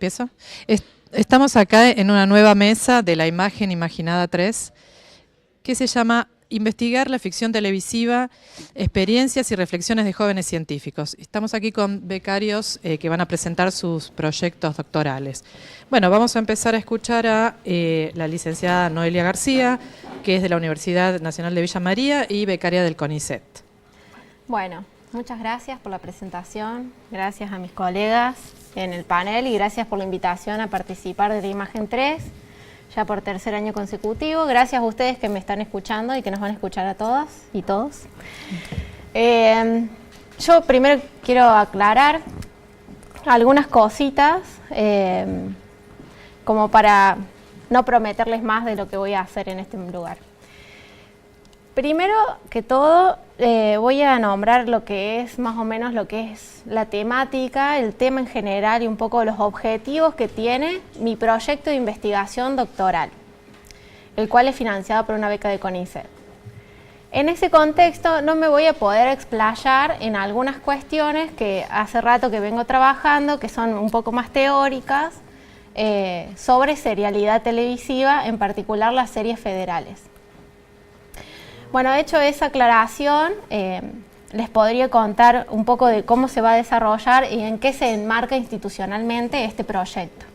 Empiezo. Estamos acá en una nueva mesa de la imagen imaginada 3, que se llama Investigar la ficción televisiva, experiencias y reflexiones de jóvenes científicos. Estamos aquí con becarios que van a presentar sus proyectos doctorales. Bueno, vamos a empezar a escuchar a la licenciada Noelia García, que es de la Universidad Nacional de Villa María y becaria del CONICET. Bueno, muchas gracias por la presentación, gracias a mis colegas en el panel y gracias por la invitación a participar de la Imagen 3, ya por tercer año consecutivo. Gracias a ustedes que me están escuchando y que nos van a escuchar a todas y todos. Yo primero quiero aclarar algunas cositas como para no prometerles más de lo que voy a hacer en este lugar. Primero que todo, voy a nombrar lo que es más o menos lo que es la temática, el tema en general y un poco los objetivos que tiene mi proyecto de investigación doctoral, el cual es financiado por una beca de CONICET. En ese contexto no me voy a poder explayar en algunas cuestiones que hace rato que vengo trabajando, que son un poco más teóricas, sobre serialidad televisiva, en particular las series federales. Bueno, hecho esa aclaración, les podría contar un poco de cómo se va a desarrollar y en qué se enmarca institucionalmente este proyecto.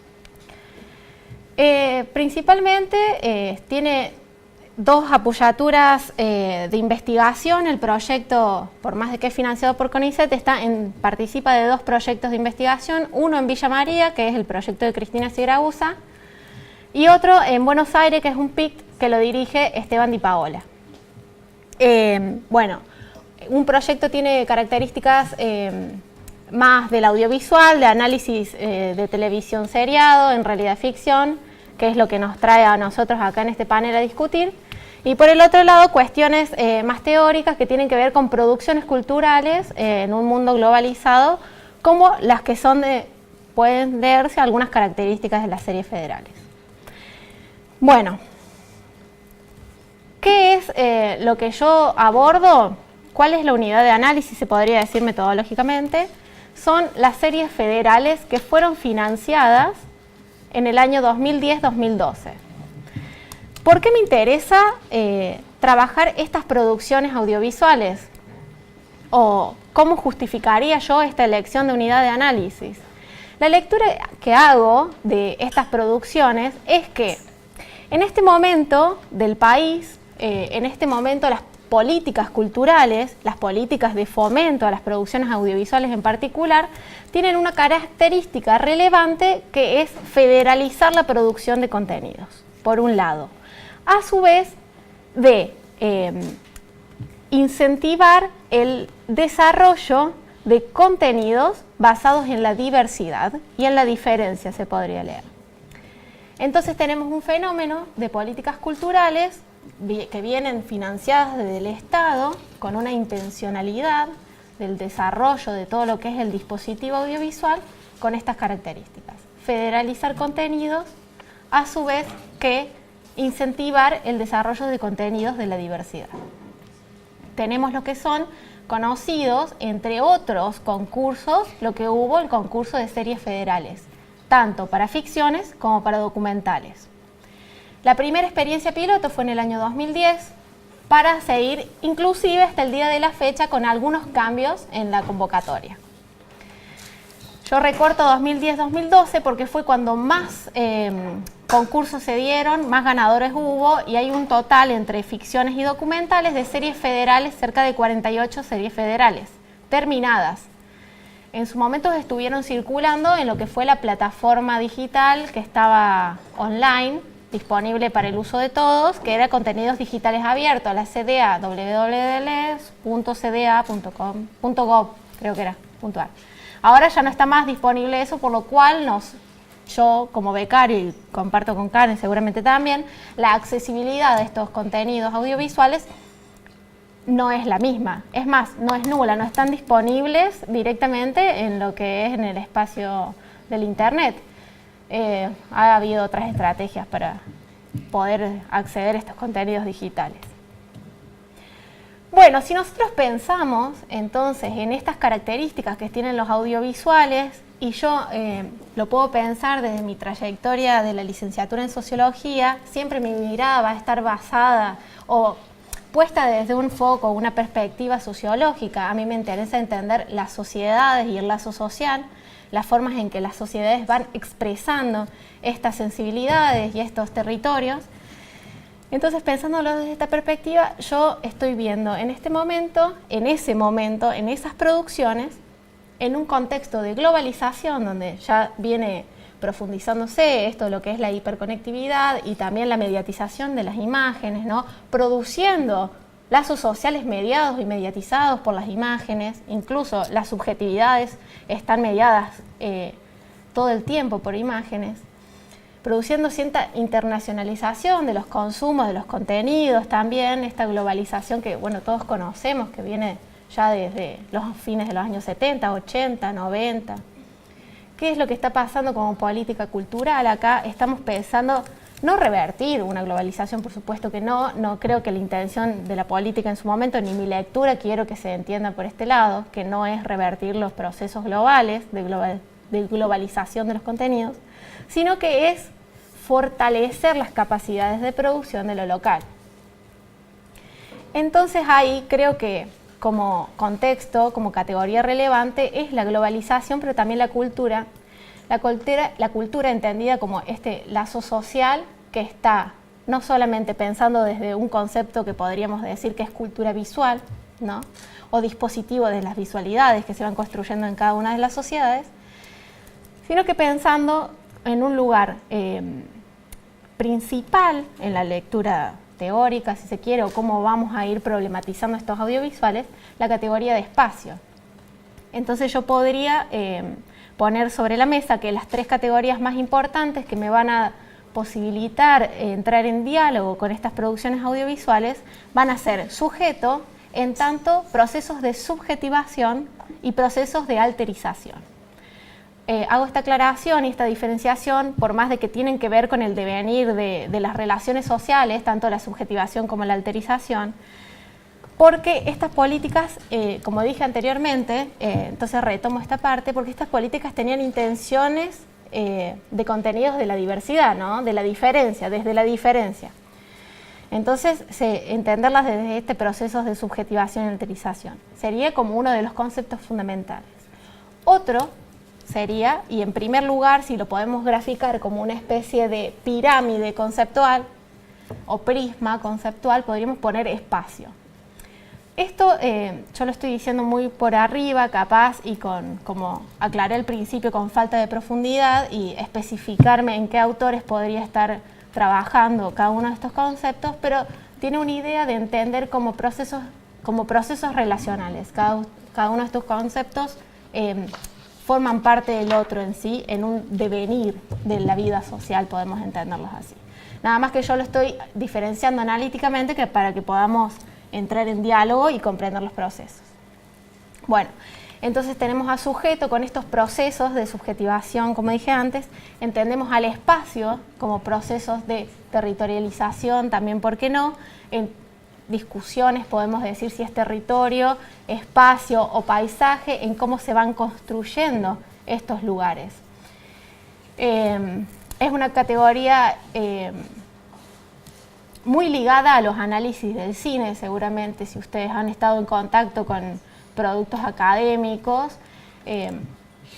Principalmente tiene dos apoyaturas de investigación. El proyecto, por más de que es financiado por CONICET, participa de dos proyectos de investigación, uno en Villa María, que es el proyecto de Cristina Sierrauza, y otro en Buenos Aires, que es un PIC que lo dirige Esteban Di Paola. Bueno, un proyecto tiene características más del audiovisual, de análisis de televisión seriado, en realidad ficción, que es lo que nos trae a nosotros acá en este panel a discutir. Y por el otro lado, cuestiones más teóricas que tienen que ver con producciones culturales en un mundo globalizado, como las que pueden leerse algunas características de las series federales. Bueno, ¿qué es lo que yo abordo? ¿Cuál es la unidad de análisis, se podría decir metodológicamente? Son las series federales que fueron financiadas en el año 2010-2012. ¿Por qué me interesa trabajar estas producciones audiovisuales? ¿O cómo justificaría yo esta elección de unidad de análisis? La lectura que hago de estas producciones es que en este momento del país, en este momento las políticas culturales, las políticas de fomento a las producciones audiovisuales en particular, tienen una característica relevante que es federalizar la producción de contenidos, por un lado. A su vez, de incentivar el desarrollo de contenidos basados en la diversidad y en la diferencia, se podría leer. Entonces tenemos un fenómeno de políticas culturales que vienen financiadas desde el Estado con una intencionalidad del desarrollo de todo lo que es el dispositivo audiovisual con estas características. Federalizar contenidos, a su vez que incentivar el desarrollo de contenidos de la diversidad. Tenemos lo que son conocidos, entre otros concursos, lo que hubo el concurso de series federales, tanto para ficciones como para documentales. La primera experiencia piloto fue en el año 2010, para seguir inclusive hasta el día de la fecha con algunos cambios en la convocatoria. Yo recorto 2010-2012 porque fue cuando más concursos se dieron, más ganadores hubo, y hay un total entre ficciones y documentales de series federales, cerca de 48 series federales terminadas. En su momento estuvieron circulando en lo que fue la plataforma digital que estaba online, disponible para el uso de todos, que era contenidos digitales abiertos, la CDA, www.cda.gov, creo que era, .ar. Ahora ya no está más disponible eso, por lo cual yo como becario, y comparto con Karen seguramente también, la accesibilidad de estos contenidos audiovisuales no es la misma. Es más, no es nula, no están disponibles directamente en lo que es en el espacio del Internet. Ha habido otras estrategias para poder acceder a estos contenidos digitales. Bueno, si nosotros pensamos entonces en estas características que tienen los audiovisuales y yo lo puedo pensar desde mi trayectoria de la licenciatura en Sociología, siempre mi mirada va a estar basada o puesta desde un foco, una perspectiva sociológica. A mí me interesa entender las sociedades y el lazo social, las formas en que las sociedades van expresando estas sensibilidades y estos territorios. Entonces, pensándolo desde esta perspectiva, yo estoy viendo en este momento, en esas producciones, en un contexto de globalización donde ya viene profundizándose esto, lo que es la hiperconectividad y también la mediatización de las imágenes, ¿no? Produciendo lazos sociales mediados y mediatizados por las imágenes, incluso las subjetividades están mediadas todo el tiempo por imágenes, produciendo cierta internacionalización de los consumos, de los contenidos también, esta globalización que, bueno, todos conocemos, que viene ya desde los fines de los años 70, 80, 90. ¿Qué es lo que está pasando como política cultural? Acá estamos pensando no revertir una globalización, por supuesto que no creo que la intención de la política en su momento, ni mi lectura quiero que se entienda por este lado, que no es revertir los procesos globales de globalización de los contenidos, sino que es fortalecer las capacidades de producción de lo local. Entonces ahí creo que como contexto, como categoría relevante, es la globalización, pero también la cultura. La cultura entendida como este lazo social que está no solamente pensando desde un concepto que podríamos decir que es cultura visual, ¿no? O dispositivo de las visualidades que se van construyendo en cada una de las sociedades, sino que pensando en un lugar principal en la lectura teórica, si se quiere, o cómo vamos a ir problematizando estos audiovisuales, la categoría de espacio. Entonces yo podría poner sobre la mesa que las tres categorías más importantes que me van a posibilitar entrar en diálogo con estas producciones audiovisuales van a ser sujeto, en tanto procesos de subjetivación y procesos de alterización. Hago esta aclaración y esta diferenciación por más de que tienen que ver con el devenir de las relaciones sociales, tanto la subjetivación como la alterización, porque estas políticas, como dije anteriormente, entonces retomo esta parte, porque estas políticas tenían intenciones de contenidos de la diversidad, ¿no? De la diferencia, desde la diferencia. Entonces, entenderlas desde este proceso de subjetivación y alterización sería como uno de los conceptos fundamentales. Otro sería, y en primer lugar, si lo podemos graficar como una especie de pirámide conceptual o prisma conceptual, podríamos poner espacio. Esto yo lo estoy diciendo muy por arriba, capaz, y como aclaré al principio, con falta de profundidad y especificarme en qué autores podría estar trabajando cada uno de estos conceptos, pero tiene una idea de entender como procesos relacionales. Cada uno de estos conceptos forman parte del otro en sí, en un devenir de la vida social, podemos entenderlos así. Nada más que yo lo estoy diferenciando analíticamente para que podamos entrar en diálogo y comprender los procesos. Bueno, entonces tenemos a sujeto con estos procesos de subjetivación, como dije antes, entendemos al espacio como procesos de territorialización, también, ¿por qué no? En discusiones podemos decir si es territorio, espacio o paisaje, en cómo se van construyendo estos lugares. Es una categoría muy ligada a los análisis del cine, seguramente, si ustedes han estado en contacto con productos académicos,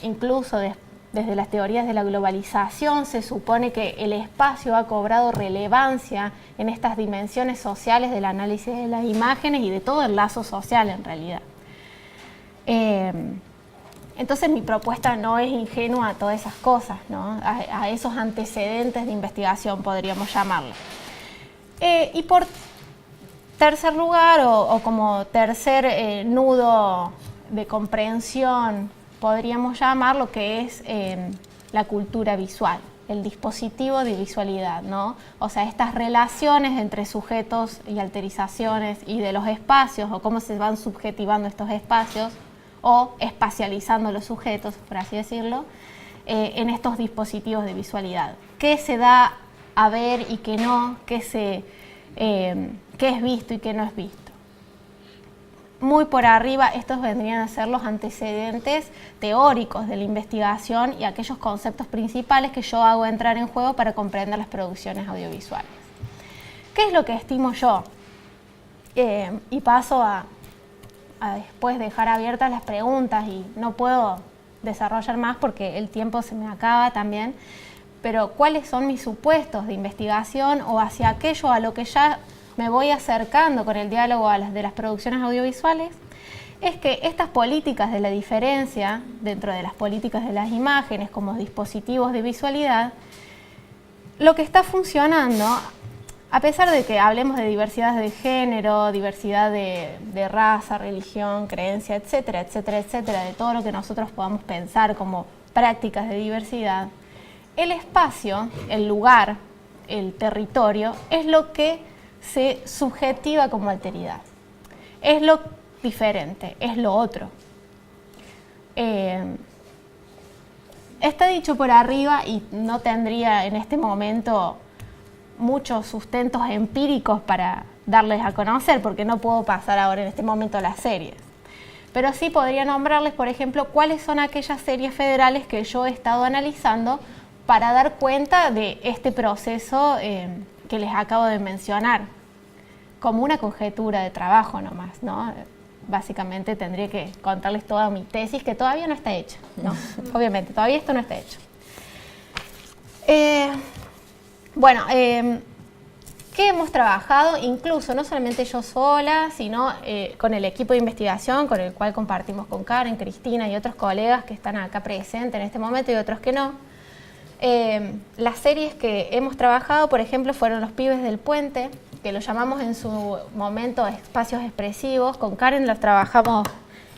incluso desde las teorías de la globalización se supone que el espacio ha cobrado relevancia en estas dimensiones sociales del análisis de las imágenes y de todo el lazo social en realidad. Entonces mi propuesta no es ingenua a todas esas cosas, ¿no? A esos antecedentes de investigación podríamos llamarlo. Y por tercer lugar, o como tercer nudo de comprensión, podríamos llamar lo que es la cultura visual, el dispositivo de visualidad, ¿no? O sea, estas relaciones entre sujetos y alterizaciones y de los espacios, o cómo se van subjetivando estos espacios, o espacializando los sujetos, por así decirlo, en estos dispositivos de visualidad. ¿Qué se da a ver y qué no? ¿Qué es visto y qué no es visto? muy por arriba, estos vendrían a ser los antecedentes teóricos de la investigación y aquellos conceptos principales que yo hago entrar en juego para comprender las producciones audiovisuales. ¿Qué es lo que estimo yo? Y paso a después dejar abiertas las preguntas, y no puedo desarrollar más porque el tiempo se me acaba también, pero ¿cuáles son mis supuestos de investigación o hacia aquello a lo que ya me voy acercando con el diálogo de las producciones audiovisuales? Es que estas políticas de la diferencia, dentro de las políticas de las imágenes como dispositivos de visualidad, lo que está funcionando, a pesar de que hablemos de diversidad de género, diversidad de raza, religión, creencia, etcétera, etcétera, etcétera, de todo lo que nosotros podamos pensar como prácticas de diversidad, el espacio, el lugar, el territorio, es lo que se subjetiva como alteridad. Es lo diferente, es lo otro. Está dicho por arriba y no tendría en este momento muchos sustentos empíricos para darles a conocer, porque no puedo pasar ahora en este momento las series. Pero sí podría nombrarles, por ejemplo, cuáles son aquellas series federales que yo he estado analizando para dar cuenta de este proceso que les acabo de mencionar, como una conjetura de trabajo nomás, ¿no? Básicamente tendría que contarles toda mi tesis, que todavía no está hecha, ¿no? Obviamente, todavía esto no está hecho. Bueno, ¿qué hemos trabajado? Incluso, no solamente yo sola, sino con el equipo de investigación, con el cual compartimos con Karen, Cristina y otros colegas que están acá presentes en este momento y otros que no. Las series que hemos trabajado, por ejemplo, fueron Los Pibes del Puente, que lo llamamos en su momento espacios expresivos. Con Karen los trabajamos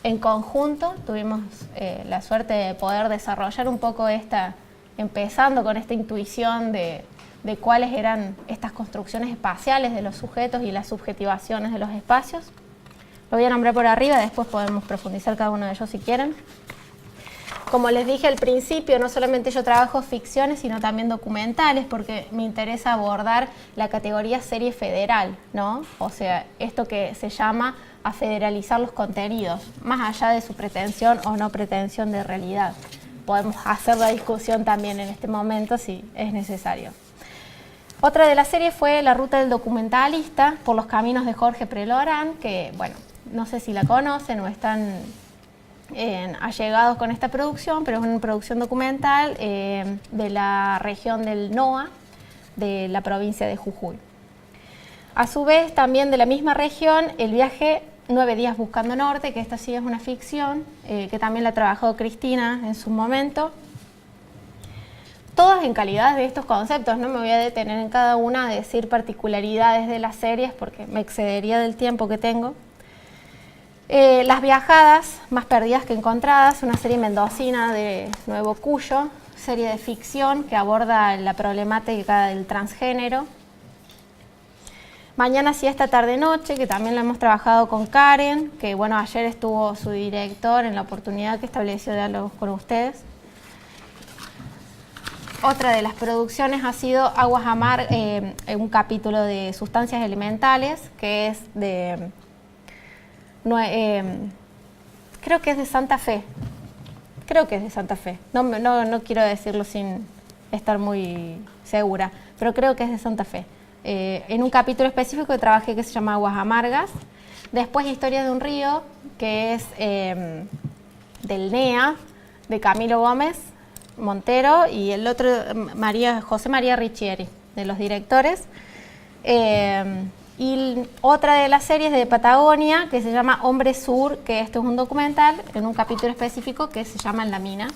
en conjunto, tuvimos la suerte de poder desarrollar un poco empezando con esta intuición de cuáles eran estas construcciones espaciales de los sujetos y las subjetivaciones de los espacios. Lo voy a nombrar por arriba, después podemos profundizar cada uno de ellos si quieren. Como les dije al principio, no solamente yo trabajo ficciones, sino también documentales, porque me interesa abordar la categoría serie federal, ¿no? O sea, esto que se llama a federalizar los contenidos, más allá de su pretensión o no pretensión de realidad. Podemos hacer la discusión también en este momento si es necesario. Otra de las series fue La Ruta del Documentalista, por los caminos de Jorge Prelorán, que, bueno, no sé si la conocen o están allegados con esta producción, pero es una producción documental de la región del NOA, de la provincia de Jujuy. A su vez, también de la misma región, el viaje 9 días buscando norte, que esta sí es una ficción, que también la trabajó Cristina en su momento. Todas en calidad de estos conceptos, no me voy a detener en cada una a decir particularidades de las series porque me excedería del tiempo que tengo. Las viajadas, más perdidas que encontradas, una serie mendocina de Nuevo Cuyo, serie de ficción que aborda la problemática del transgénero. Mañana siesta, tarde noche, que también la hemos trabajado con Karen, que bueno, ayer estuvo su director en la oportunidad que estableció diálogos con ustedes. Otra de las producciones ha sido Aguas Amargas, un capítulo de sustancias elementales, que es de... creo que es de Santa Fe. Creo que es de Santa Fe. No quiero decirlo sin estar muy segura, pero creo que es de Santa Fe. En un capítulo específico que trabajé que se llama Aguas Amargas. Después Historia de un río, que es del NEA, de Camilo Gómez Montero, y el otro José María Riccieri, de los directores. Y otra de las series de Patagonia, que se llama Hombre Sur, que esto es un documental en un capítulo específico que se llama En la mina.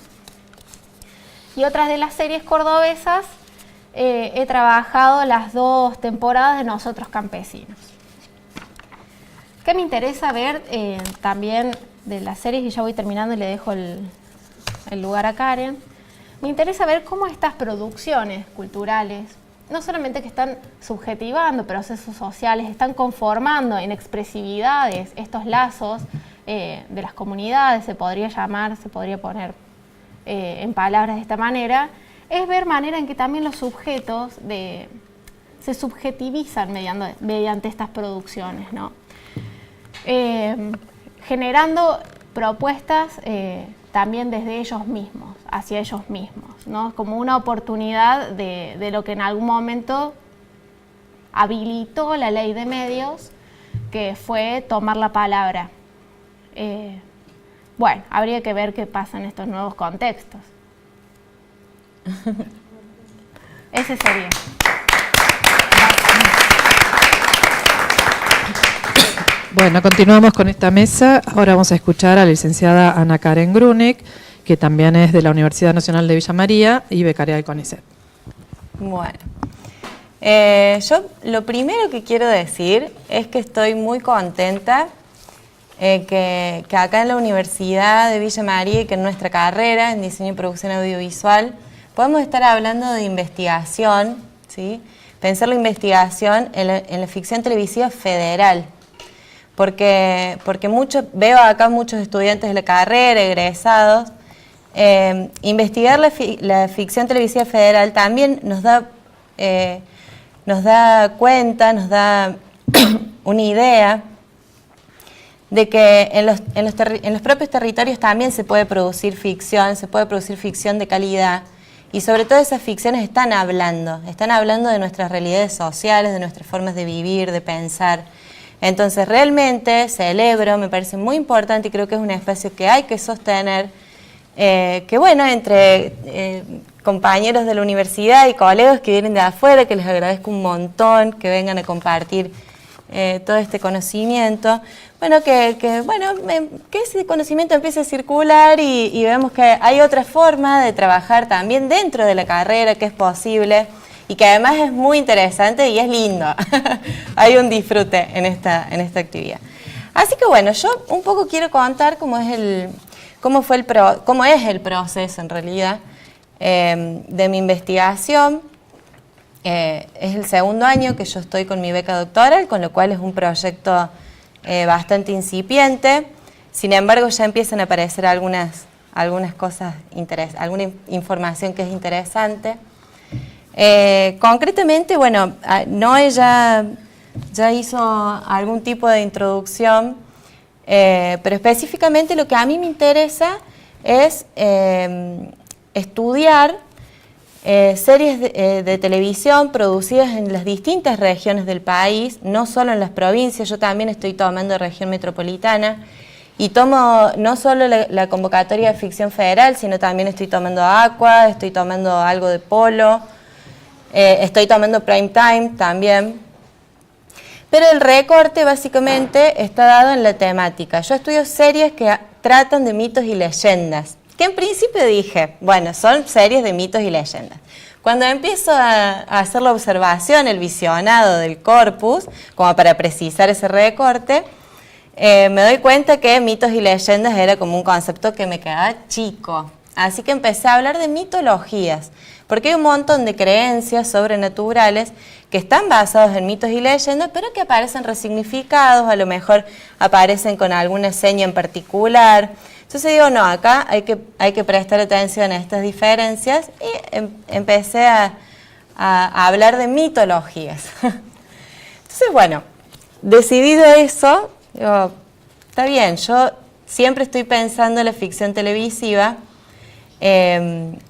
Y otras de las series cordobesas, he trabajado las 2 temporadas de Nosotros Campesinos. ¿Qué me interesa ver también de las series? Y ya voy terminando y le dejo el lugar a Karen. Me interesa ver cómo estas producciones culturales, no solamente que están subjetivando procesos sociales, están conformando en expresividades estos lazos de las comunidades, se podría llamar, se podría poner en palabras de esta manera, es ver manera en que también los sujetos se subjetivizan mediante estas producciones, ¿no? generando propuestas también desde ellos mismos, hacia ellos mismos, ¿no? Como una oportunidad de lo que en algún momento habilitó la ley de medios, que fue tomar la palabra. Bueno, habría que ver qué pasa en estos nuevos contextos. Ese sería. Bueno, continuamos con esta mesa. Ahora vamos a escuchar a la licenciada Ana Karen Grunig, que también es de la Universidad Nacional de Villa María y becaria del CONICET. Bueno, yo lo primero que quiero decir es que estoy muy contenta que acá en la Universidad de Villa María y que en nuestra carrera en Diseño y Producción Audiovisual podemos estar hablando de investigación, ¿sí? Pensar la investigación en la ficción televisiva federal. Porque veo acá muchos estudiantes de la carrera, egresados. Investigar la ficción televisiva federal también nos da cuenta, nos da una idea de que en los propios territorios también se puede producir ficción de calidad, y sobre todo esas ficciones están hablando de nuestras realidades sociales, de nuestras formas de vivir, de pensar. Entonces realmente celebro, me parece muy importante y creo que es un espacio que hay que sostener, que bueno, entre compañeros de la universidad y colegas que vienen de afuera, que les agradezco un montón que vengan a compartir todo este conocimiento, bueno, que ese conocimiento empiece a circular y vemos que hay otra forma de trabajar también dentro de la carrera, que es posible y que además es muy interesante y es lindo. Hay un disfrute en esta actividad. Así que bueno, yo un poco quiero contar cómo es el proceso en realidad de mi investigación. Es el segundo año que yo estoy con mi beca doctoral, con lo cual es un proyecto bastante incipiente. Sin embargo, ya empiezan a aparecer algunas cosas interesantes, alguna información que es interesante. Concretamente, bueno, Noé ya hizo algún tipo de introducción, pero específicamente lo que a mí me interesa es estudiar series de televisión producidas en las distintas regiones del país, no solo en las provincias. Yo también estoy tomando región metropolitana y tomo no solo la convocatoria de ficción federal, sino también estoy tomando Aqua, estoy tomando algo de Polo, estoy tomando Prime Time también. Pero el recorte básicamente está dado en la temática. Yo estudio series que tratan de mitos y leyendas, que en principio dije, bueno, son series de mitos y leyendas. Cuando empiezo a hacer la observación, el visionado del corpus, como para precisar ese recorte, me doy cuenta que mitos y leyendas era como un concepto que me quedaba chico. Así que empecé a hablar de mitologías, porque hay un montón de creencias sobrenaturales que están basadas en mitos y leyendas, pero que aparecen resignificados, a lo mejor aparecen con alguna seña en particular. Entonces digo, no, acá hay que prestar atención a estas diferencias y empecé a hablar de mitologías. Entonces, bueno, decidido eso, digo, está bien, yo siempre estoy pensando en la ficción televisiva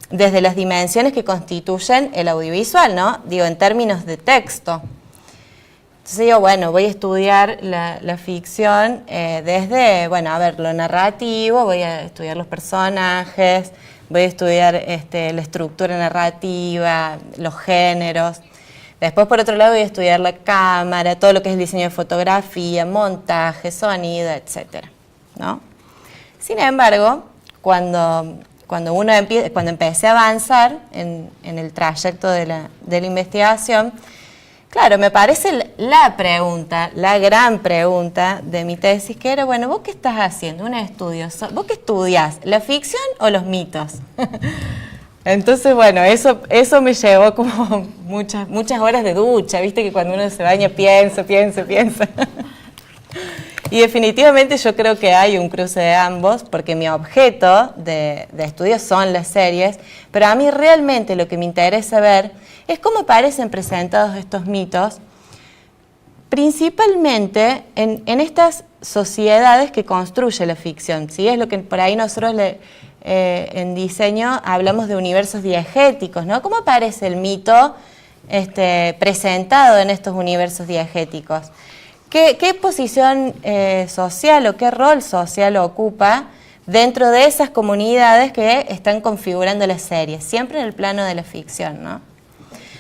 desde las dimensiones que constituyen el audiovisual, ¿no? Digo, en términos de texto. Entonces digo, bueno, voy a estudiar la ficción desde, bueno, a ver, lo narrativo, voy a estudiar los personajes, voy a estudiar la estructura narrativa, los géneros. Después, por otro lado, voy a estudiar la cámara, todo lo que es el diseño de fotografía, montaje, sonido, etcétera, ¿no? Sin embargo, cuando empecé a avanzar en el trayecto de la investigación, claro, me parece la gran pregunta de mi tesis, que era, bueno, ¿vos qué estás haciendo? Un estudio. ¿Vos qué estudiás? ¿La ficción o los mitos? Entonces, bueno, eso me llevó como muchas horas de ducha, viste que cuando uno se baña piensa. Y definitivamente yo creo que hay un cruce de ambos, porque mi objeto de estudio son las series, pero a mí realmente lo que me interesa ver es cómo aparecen presentados estos mitos, principalmente en estas sociedades que construye la ficción, ¿sí? Es lo que por ahí nosotros en diseño hablamos de universos diegéticos, ¿no? ¿Cómo aparece el mito presentado en estos universos diegéticos? ¿Qué posición social o qué rol social ocupa dentro de esas comunidades que están configurando la serie? Siempre en el plano de la ficción, ¿no?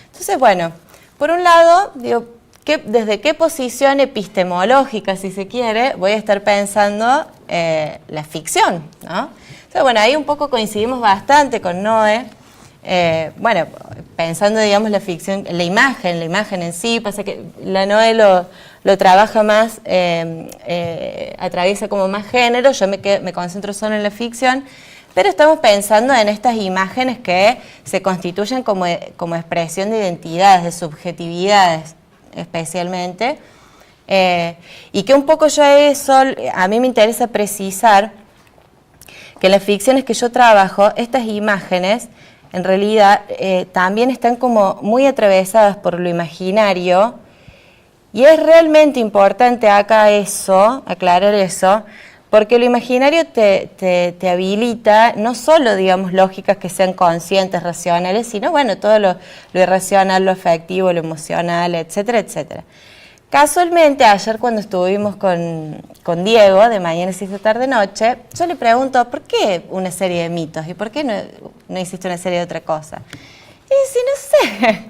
Entonces, bueno, por un lado, digo, ¿desde qué posición epistemológica, si se quiere, voy a estar pensando la ficción, ¿no? Entonces, bueno, ahí un poco coincidimos bastante con Noé. Bueno, pensando, digamos, la ficción, la imagen en sí, pasa que la Noé lo trabaja más, atraviesa como más género, yo me concentro solo en la ficción, pero estamos pensando en estas imágenes que se constituyen como expresión de identidades, de subjetividades especialmente, y que un poco yo a mí me interesa precisar que en las ficciones que yo trabajo, estas imágenes en realidad también están como muy atravesadas por lo imaginario, y es realmente importante acá aclarar eso, porque lo imaginario te habilita no solo, digamos, lógicas que sean conscientes, racionales, sino, bueno, todo lo irracional, lo afectivo, lo emocional, etcétera, etcétera. Casualmente, ayer cuando estuvimos con Diego, de Mañana, Hiciste, Tarde, Noche, yo le pregunto, ¿por qué una serie de mitos? ¿Y por qué no hiciste una serie de otra cosa? Y dice, no sé,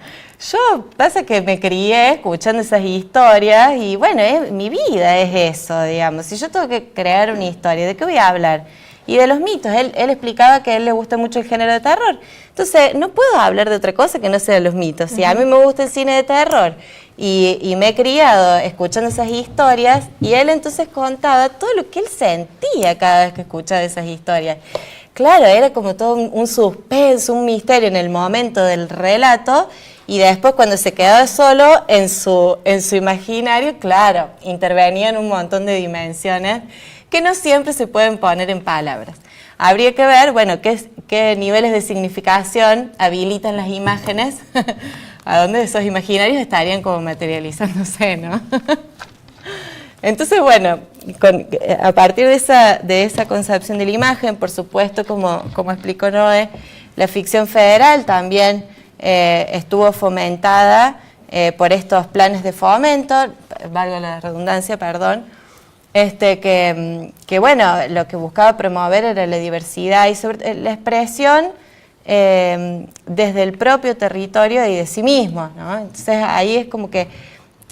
yo pasa que me crié escuchando esas historias y bueno, mi vida es eso, digamos. Si yo tengo que crear una historia, ¿de qué voy a hablar? Y de los mitos, él explicaba que a él le gusta mucho el género de terror. Entonces, no puedo hablar de otra cosa que no sea los mitos. Si a mí me gusta el cine de terror y me he criado escuchando esas historias, y él entonces contaba todo lo que él sentía cada vez que escuchaba esas historias. Claro, era como todo un suspenso, un misterio en el momento del relato, y después cuando se quedaba solo en su imaginario, claro, intervenían un montón de dimensiones que no siempre se pueden poner en palabras. Habría que ver, bueno, qué niveles de significación habilitan las imágenes, a dónde esos imaginarios estarían como materializándose, ¿no? Entonces, bueno, a partir de esa concepción de la imagen, por supuesto, como explicó Noé, la ficción federal también estuvo fomentada por estos planes de fomento, valga la redundancia, perdón, que bueno, lo que buscaba promover era la diversidad y sobre la expresión desde el propio territorio y de sí mismo, ¿no? Entonces ahí es como que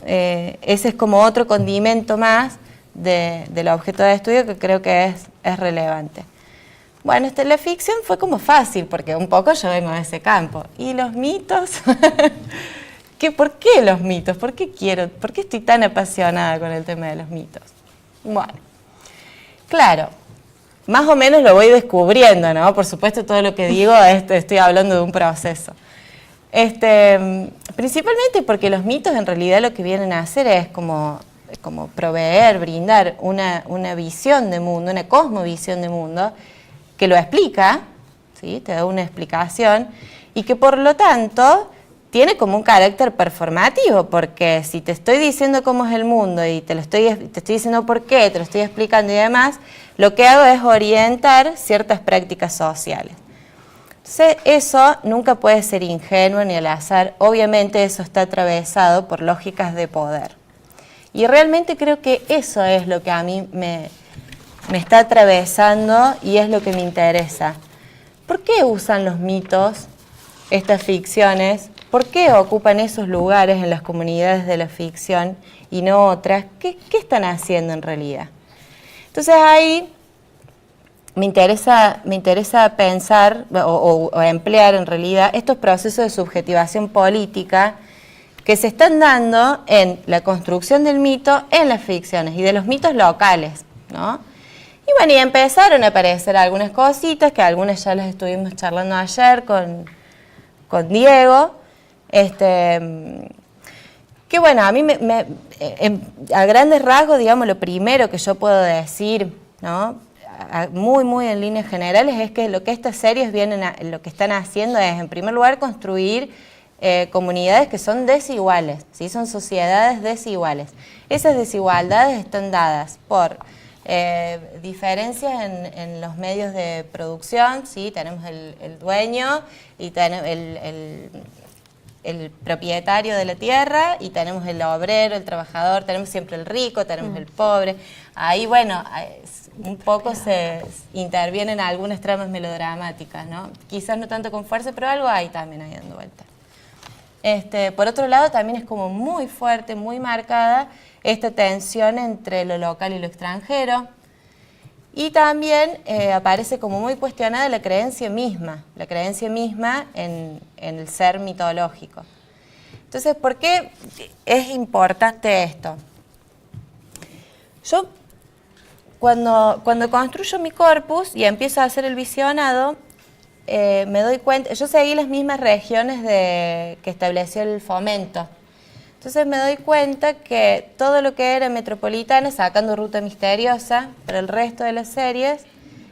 ese es como otro condimento más del objeto de estudio que creo que es relevante. Bueno, la ficción fue como fácil, porque un poco yo vengo de ese campo. ¿Y los mitos? ¿Por qué los mitos? ¿Por qué estoy tan apasionada con el tema de los mitos? Bueno, claro, más o menos lo voy descubriendo, ¿no? Por supuesto, todo lo que digo, estoy hablando de un proceso. Principalmente porque los mitos en realidad lo que vienen a hacer es como proveer, brindar una visión de mundo, una cosmovisión de mundo, que lo explica, ¿sí? Te da una explicación, y que por lo tanto tiene como un carácter performativo, porque si te estoy diciendo cómo es el mundo y te estoy diciendo por qué, te lo estoy explicando y demás, lo que hago es orientar ciertas prácticas sociales. Entonces, eso nunca puede ser ingenuo ni al azar, obviamente eso está atravesado por lógicas de poder. Y realmente creo que eso es lo que a mí me está atravesando y es lo que me interesa. ¿Por qué usan los mitos, estas ficciones? ¿Por qué ocupan esos lugares en las comunidades de la ficción y no otras? ¿Qué están haciendo en realidad? Entonces ahí me interesa pensar o emplear en realidad estos procesos de subjetivación política que se están dando en la construcción del mito en las ficciones y de los mitos locales, ¿no? Y bueno, y empezaron a aparecer algunas cositas, que algunas ya las estuvimos charlando ayer con Diego, que bueno, a mí a grandes rasgos, digamos, lo primero que yo puedo decir, ¿no? Muy en líneas generales, es que lo que estas series lo que están haciendo es, en primer lugar, construir comunidades que son desiguales, ¿sí? Son sociedades desiguales. Esas desigualdades están dadas por diferencias en los medios de producción, ¿sí? Tenemos el dueño y tenemos el propietario de la tierra y tenemos el obrero, el trabajador, tenemos siempre el rico, tenemos el pobre. Ahí, bueno, un poco se intervienen algunas tramas melodramáticas, ¿no? Quizás no tanto con fuerza, pero algo hay también ahí dando vuelta. Por otro lado, también es como muy fuerte, muy marcada esta tensión entre lo local y lo extranjero. Y también aparece como muy cuestionada la creencia misma en el ser mitológico. Entonces, ¿por qué es importante esto? Yo, cuando construyo mi corpus y empiezo a hacer el visionado, me doy cuenta, yo seguí las mismas regiones que estableció el Fomento. Entonces me doy cuenta que todo lo que era metropolitana, sacando Ruta Misteriosa, pero el resto de las series,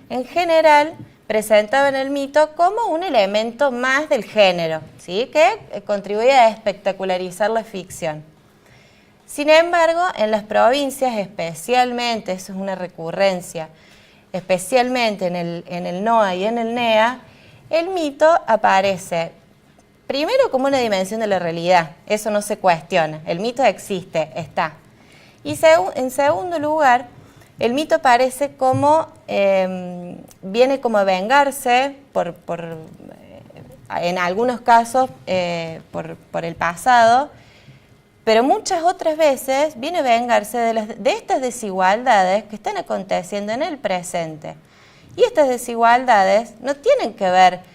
en general presentaban el mito como un elemento más del género, ¿sí? Que contribuía a espectacularizar la ficción. Sin embargo, en las provincias, especialmente, eso es una recurrencia, especialmente en el NOA y en el NEA, el mito aparece primero como una dimensión de la realidad, eso no se cuestiona, el mito existe, está. Y en segundo lugar, el mito aparece como, viene como a vengarse, en algunos casos, por el pasado, pero muchas otras veces viene a vengarse de estas desigualdades que están aconteciendo en el presente. Y estas desigualdades no tienen que ver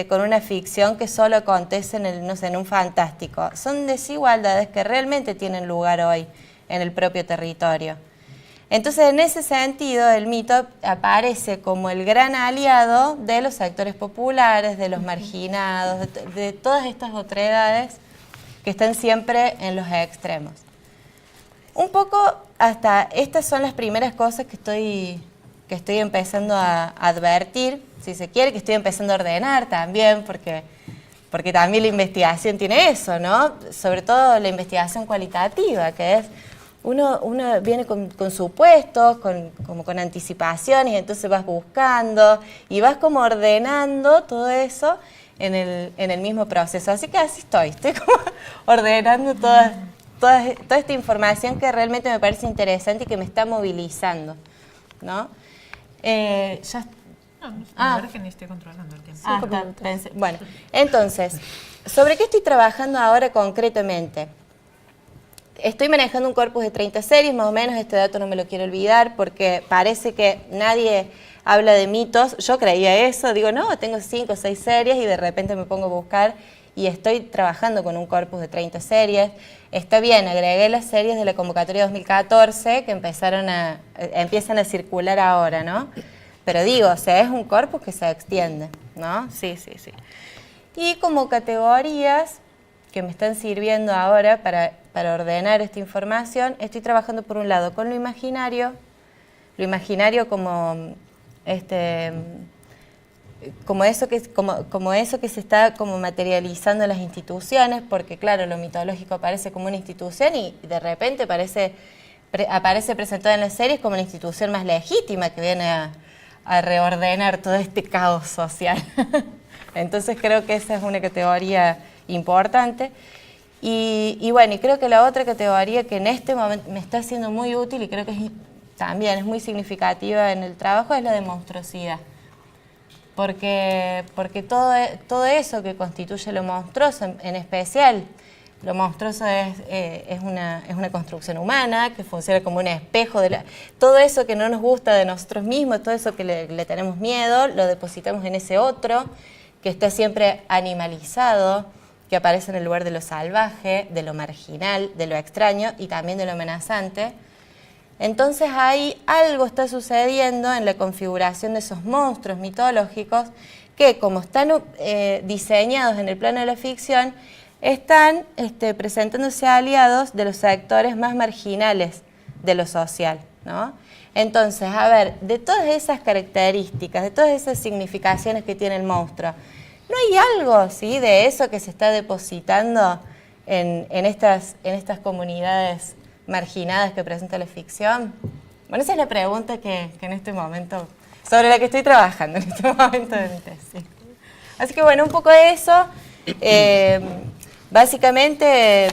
con una ficción que solo acontece en un fantástico. Son desigualdades que realmente tienen lugar hoy en el propio territorio. Entonces, en ese sentido, el mito aparece como el gran aliado de los sectores populares, de los marginados, de todas estas otredades que están siempre en los extremos. Un poco hasta estas son las primeras cosas que estoy empezando a advertir, si se quiere, que estoy empezando a ordenar también, porque también la investigación tiene eso, ¿no? Sobre todo la investigación cualitativa, que es, uno viene con supuestos, como con anticipaciones, y entonces vas buscando, y vas como ordenando todo eso en el mismo proceso. Así que así estoy como ordenando toda esta información que realmente me parece interesante y que me está movilizando, ¿no? La verdad que ni estoy controlando el tiempo. Bueno, entonces, ¿sobre qué estoy trabajando ahora concretamente? Estoy manejando un corpus de 30 series, más o menos, este dato no me lo quiero olvidar, porque parece que nadie habla de mitos. Yo creía eso, digo, no, tengo 5 o 6 series y de repente me pongo a buscar y estoy trabajando con un corpus de 30 series. Está bien, agregué las series de la convocatoria 2014 que empiezan a circular ahora, ¿no? Pero digo, o sea, es un corpus que se extiende, ¿no? Sí. Y como categorías que me están sirviendo ahora para ordenar esta información, estoy trabajando por un lado con lo imaginario como eso que se está como materializando en las instituciones, porque claro, lo mitológico aparece como una institución y de repente aparece presentada en las series como una institución más legítima que viene a reordenar todo este caos social. Entonces creo que esa es una categoría importante. Y bueno, y creo que la otra categoría que en este momento me está siendo muy útil y creo que también es muy significativa en el trabajo es la de monstruosidad. Porque todo eso que constituye lo monstruoso, en especial, lo monstruoso es una construcción humana que funciona como un espejo de todo eso que no nos gusta de nosotros mismos, todo eso que le tenemos miedo, lo depositamos en ese otro que está siempre animalizado, que aparece en el lugar de lo salvaje, de lo marginal, de lo extraño y también de lo amenazante. Entonces ahí algo está sucediendo en la configuración de esos monstruos mitológicos que, como están diseñados en el plano de la ficción, están presentándose aliados de los sectores más marginales de lo social, ¿no? Entonces, a ver, de todas esas características, de todas esas significaciones que tiene el monstruo, ¿no hay algo, ¿sí?, de eso que se está depositando en estas comunidades marginadas que presenta la ficción? Bueno, esa es la pregunta que en este momento, sobre la que estoy trabajando en este momento de mi tesis. Así que bueno, un poco de eso. Básicamente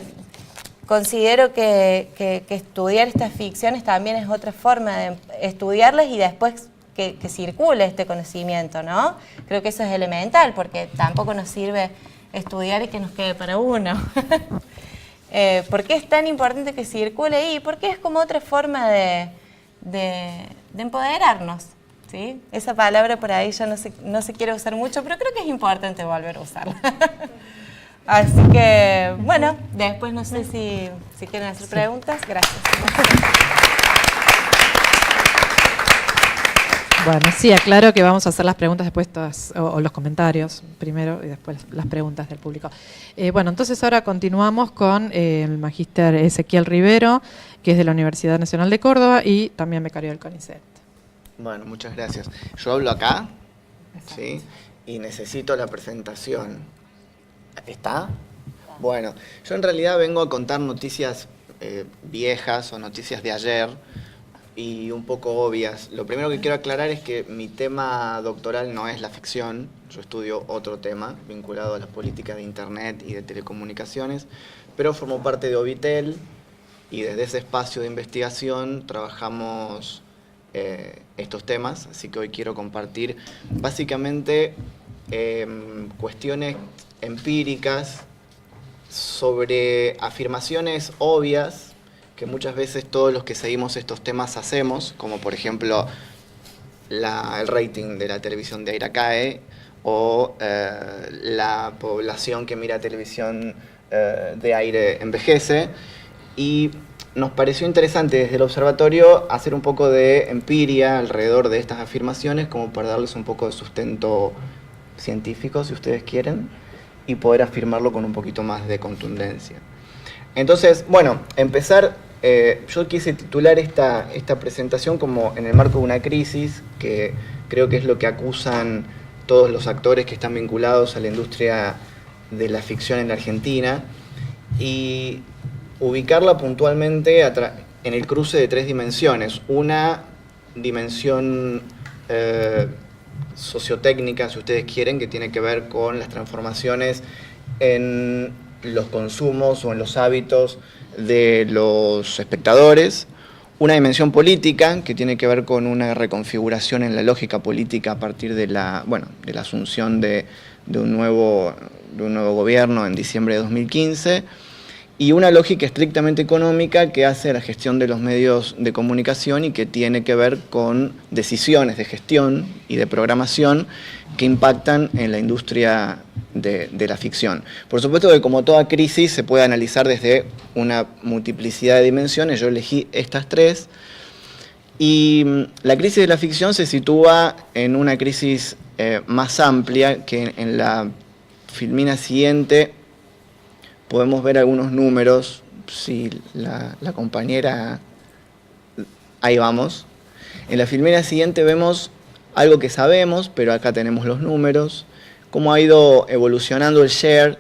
considero que estudiar estas ficciones también es otra forma de estudiarlas y después que circule este conocimiento, ¿no? Creo que eso es elemental, porque tampoco nos sirve estudiar y que nos quede para uno. ¿Por qué es tan importante que circule ahí? Porque es como otra forma de empoderarnos, ¿sí? Esa palabra por ahí ya no se quiere usar mucho, pero creo que es importante volver a usarla. Así que, bueno, después no sé si quieren hacer preguntas. Gracias. Bueno, sí, aclaro que vamos a hacer las preguntas después todas, o los comentarios primero y después las preguntas del público. Bueno, entonces ahora continuamos con el magíster Ezequiel Rivero, que es de la Universidad Nacional de Córdoba y también becario del CONICET. Bueno, muchas gracias. Yo hablo acá, ¿sí? Y necesito la presentación. ¿Está? Bueno, yo en realidad vengo a contar noticias viejas o noticias de ayer, y un poco obvias. Lo primero que quiero aclarar es que mi tema doctoral no es la ficción. Yo estudio otro tema vinculado a las políticas de Internet y de telecomunicaciones, pero formo parte de Ovitel y desde ese espacio de investigación trabajamos estos temas, así que hoy quiero compartir básicamente cuestiones empíricas sobre afirmaciones obvias que muchas veces todos los que seguimos estos temas hacemos, como por ejemplo el rating de la televisión de aire cae, o la población que mira televisión de aire envejece, y nos pareció interesante desde el observatorio hacer un poco de empiria alrededor de estas afirmaciones, como para darles un poco de sustento científico, si ustedes quieren, y poder afirmarlo con un poquito más de contundencia. Entonces, bueno, yo quise titular esta presentación como en el marco de una crisis, que creo que es lo que acusan todos los actores que están vinculados a la industria de la ficción en la Argentina, y ubicarla puntualmente en el cruce de tres dimensiones. Una dimensión sociotécnica, si ustedes quieren, que tiene que ver con las transformaciones en los consumos o en los hábitos de los espectadores. Una dimensión política, que tiene que ver con una reconfiguración en la lógica política a partir de la asunción de un nuevo gobierno en diciembre de 2015. Y una lógica estrictamente económica que hace la gestión de los medios de comunicación y que tiene que ver con decisiones de gestión y de programación que impactan en la industria de la ficción. Por supuesto que como toda crisis se puede analizar desde una multiplicidad de dimensiones. Yo elegí estas tres. Y la crisis de la ficción se sitúa en una crisis más amplia, que en la filmina siguiente podemos ver algunos números. Si la compañera... Ahí vamos. En la filmina siguiente vemos algo que sabemos, pero acá tenemos los números. Cómo ha ido evolucionando el share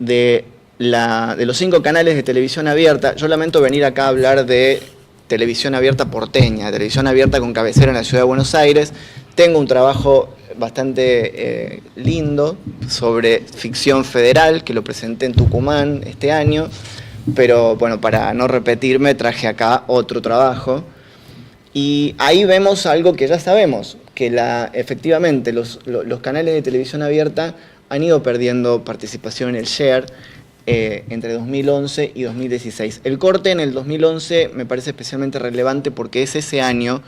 de los 5 canales de televisión abierta. Yo lamento venir acá a hablar de televisión abierta porteña, televisión abierta con cabecera en la ciudad de Buenos Aires. Tengo un trabajo bastante lindo sobre ficción federal, que lo presenté en Tucumán este año, pero bueno, para no repetirme, traje acá otro trabajo. Y ahí vemos algo que ya sabemos, que efectivamente los canales de televisión abierta han ido perdiendo participación en el share entre 2011 y 2016. El corte en el 2011 me parece especialmente relevante porque es ese año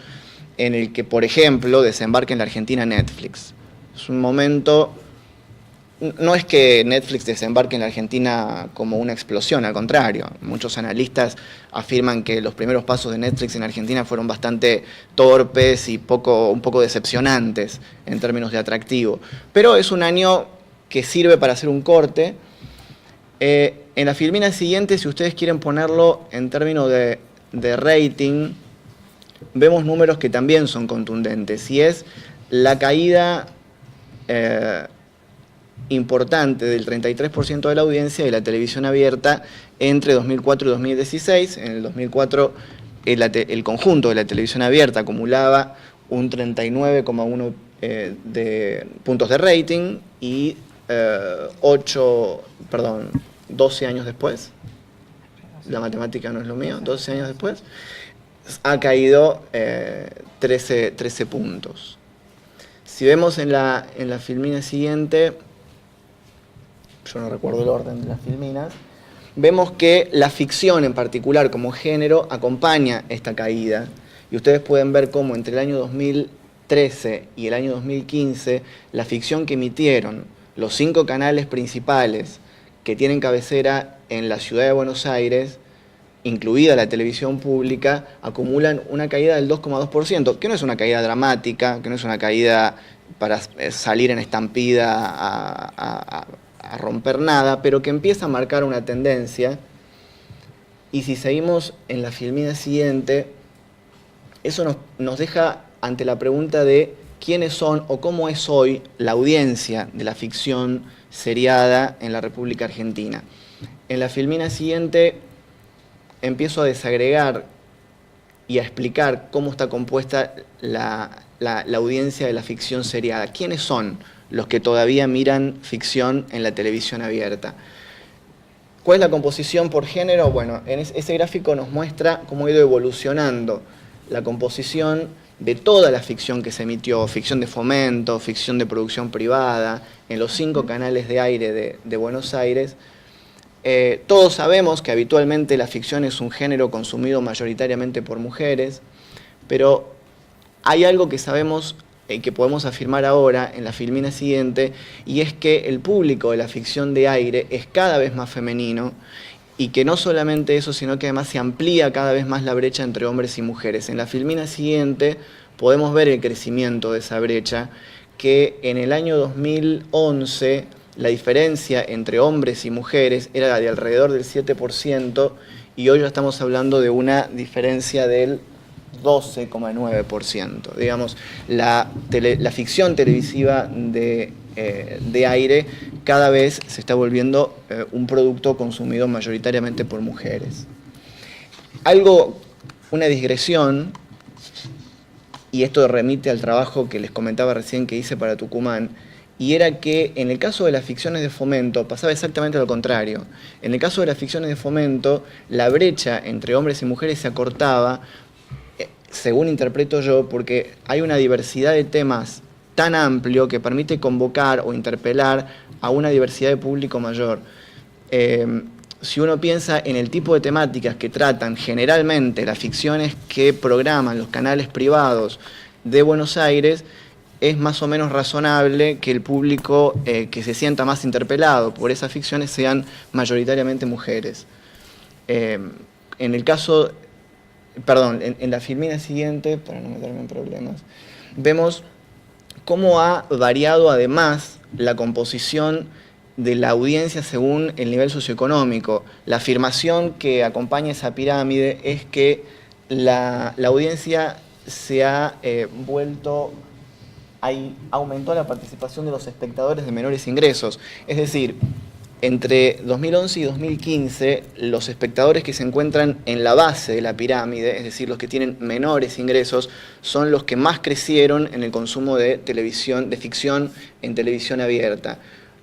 en el que, por ejemplo, desembarca en la Argentina Netflix. Es un momento... No es que Netflix desembarque en la Argentina como una explosión, al contrario. Muchos analistas afirman que los primeros pasos de Netflix en Argentina fueron bastante torpes y un poco decepcionantes en términos de atractivo. Pero es un año que sirve para hacer un corte. En la filmina siguiente, si ustedes quieren ponerlo en términos de rating, vemos números que también son contundentes, y es la caída importante del 33% de la audiencia de la televisión abierta entre 2004 y 2016. En el 2004 el conjunto de la televisión abierta acumulaba un 39,1 de puntos de rating y 12 años después, la matemática no es lo mío, 12 años después, ha caído 13 puntos. Si vemos en la filmina siguiente, yo no recuerdo el orden de las filminas, vemos que la ficción en particular como género acompaña esta caída. Y ustedes pueden ver cómo entre el año 2013 y el año 2015, la ficción que emitieron los 5 canales principales que tienen cabecera en la ciudad de Buenos Aires, incluida la televisión pública, acumulan una caída del 2,2%, que no es una caída dramática, que no es una caída para salir en estampida a romper nada, pero que empieza a marcar una tendencia. Y si seguimos en la filmina siguiente, eso nos deja ante la pregunta de quiénes son o cómo es hoy la audiencia de la ficción seriada en la República Argentina. En la filmina siguiente empiezo a desagregar y a explicar cómo está compuesta la audiencia de la ficción seriada. ¿Quiénes son los que todavía miran ficción en la televisión abierta? ¿Cuál es la composición por género? Bueno, en ese gráfico nos muestra cómo ha ido evolucionando la composición de toda la ficción que se emitió, ficción de fomento, ficción de producción privada, en los 5 canales de aire de Buenos Aires. Todos sabemos que habitualmente la ficción es un género consumido mayoritariamente por mujeres, pero hay algo que sabemos y que podemos afirmar ahora en la filmina siguiente, y es que el público de la ficción de aire es cada vez más femenino, y que no solamente eso, sino que además se amplía cada vez más la brecha entre hombres y mujeres. En la filmina siguiente podemos ver el crecimiento de esa brecha, que en el año 2011 la diferencia entre hombres y mujeres era de alrededor del 7%, y hoy ya estamos hablando de una diferencia del 12,9%. Digamos, la ficción televisiva de aire cada vez se está volviendo un producto consumido mayoritariamente por mujeres. Una digresión, y esto remite al trabajo que les comentaba recién que hice para Tucumán, y era que en el caso de las ficciones de fomento pasaba exactamente lo contrario. En el caso de las ficciones de fomento, la brecha entre hombres y mujeres se acortaba, según interpreto yo, porque hay una diversidad de temas tan amplio que permite convocar o interpelar a una diversidad de público mayor. Si uno piensa en el tipo de temáticas que tratan generalmente las ficciones que programan los canales privados de Buenos Aires, es más o menos razonable que el público que se sienta más interpelado por esas ficciones sean mayoritariamente mujeres. En la filmina siguiente, para no meterme en problemas, vemos cómo ha variado además la composición de la audiencia según el nivel socioeconómico. La afirmación que acompaña esa pirámide es que la audiencia se ha aumentó la participación de los espectadores de menores ingresos. Es decir, entre 2011 y 2015, los espectadores que se encuentran en la base de la pirámide, es decir, los que tienen menores ingresos, son los que más crecieron en el consumo de televisión, de ficción en televisión abierta.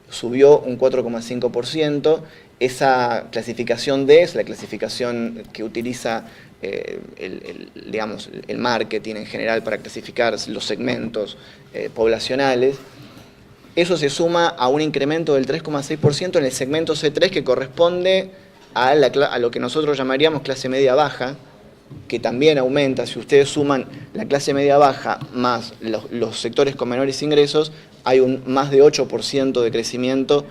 Subió un 4,5%. Esa clasificación D es la clasificación que utiliza el marketing en general para clasificar los segmentos poblacionales. Eso se suma a un incremento del 3,6% en el segmento C3, que corresponde a lo que nosotros llamaríamos clase media baja, que también aumenta. Si ustedes suman la clase media baja más los sectores con menores ingresos, hay un más de 8% de crecimiento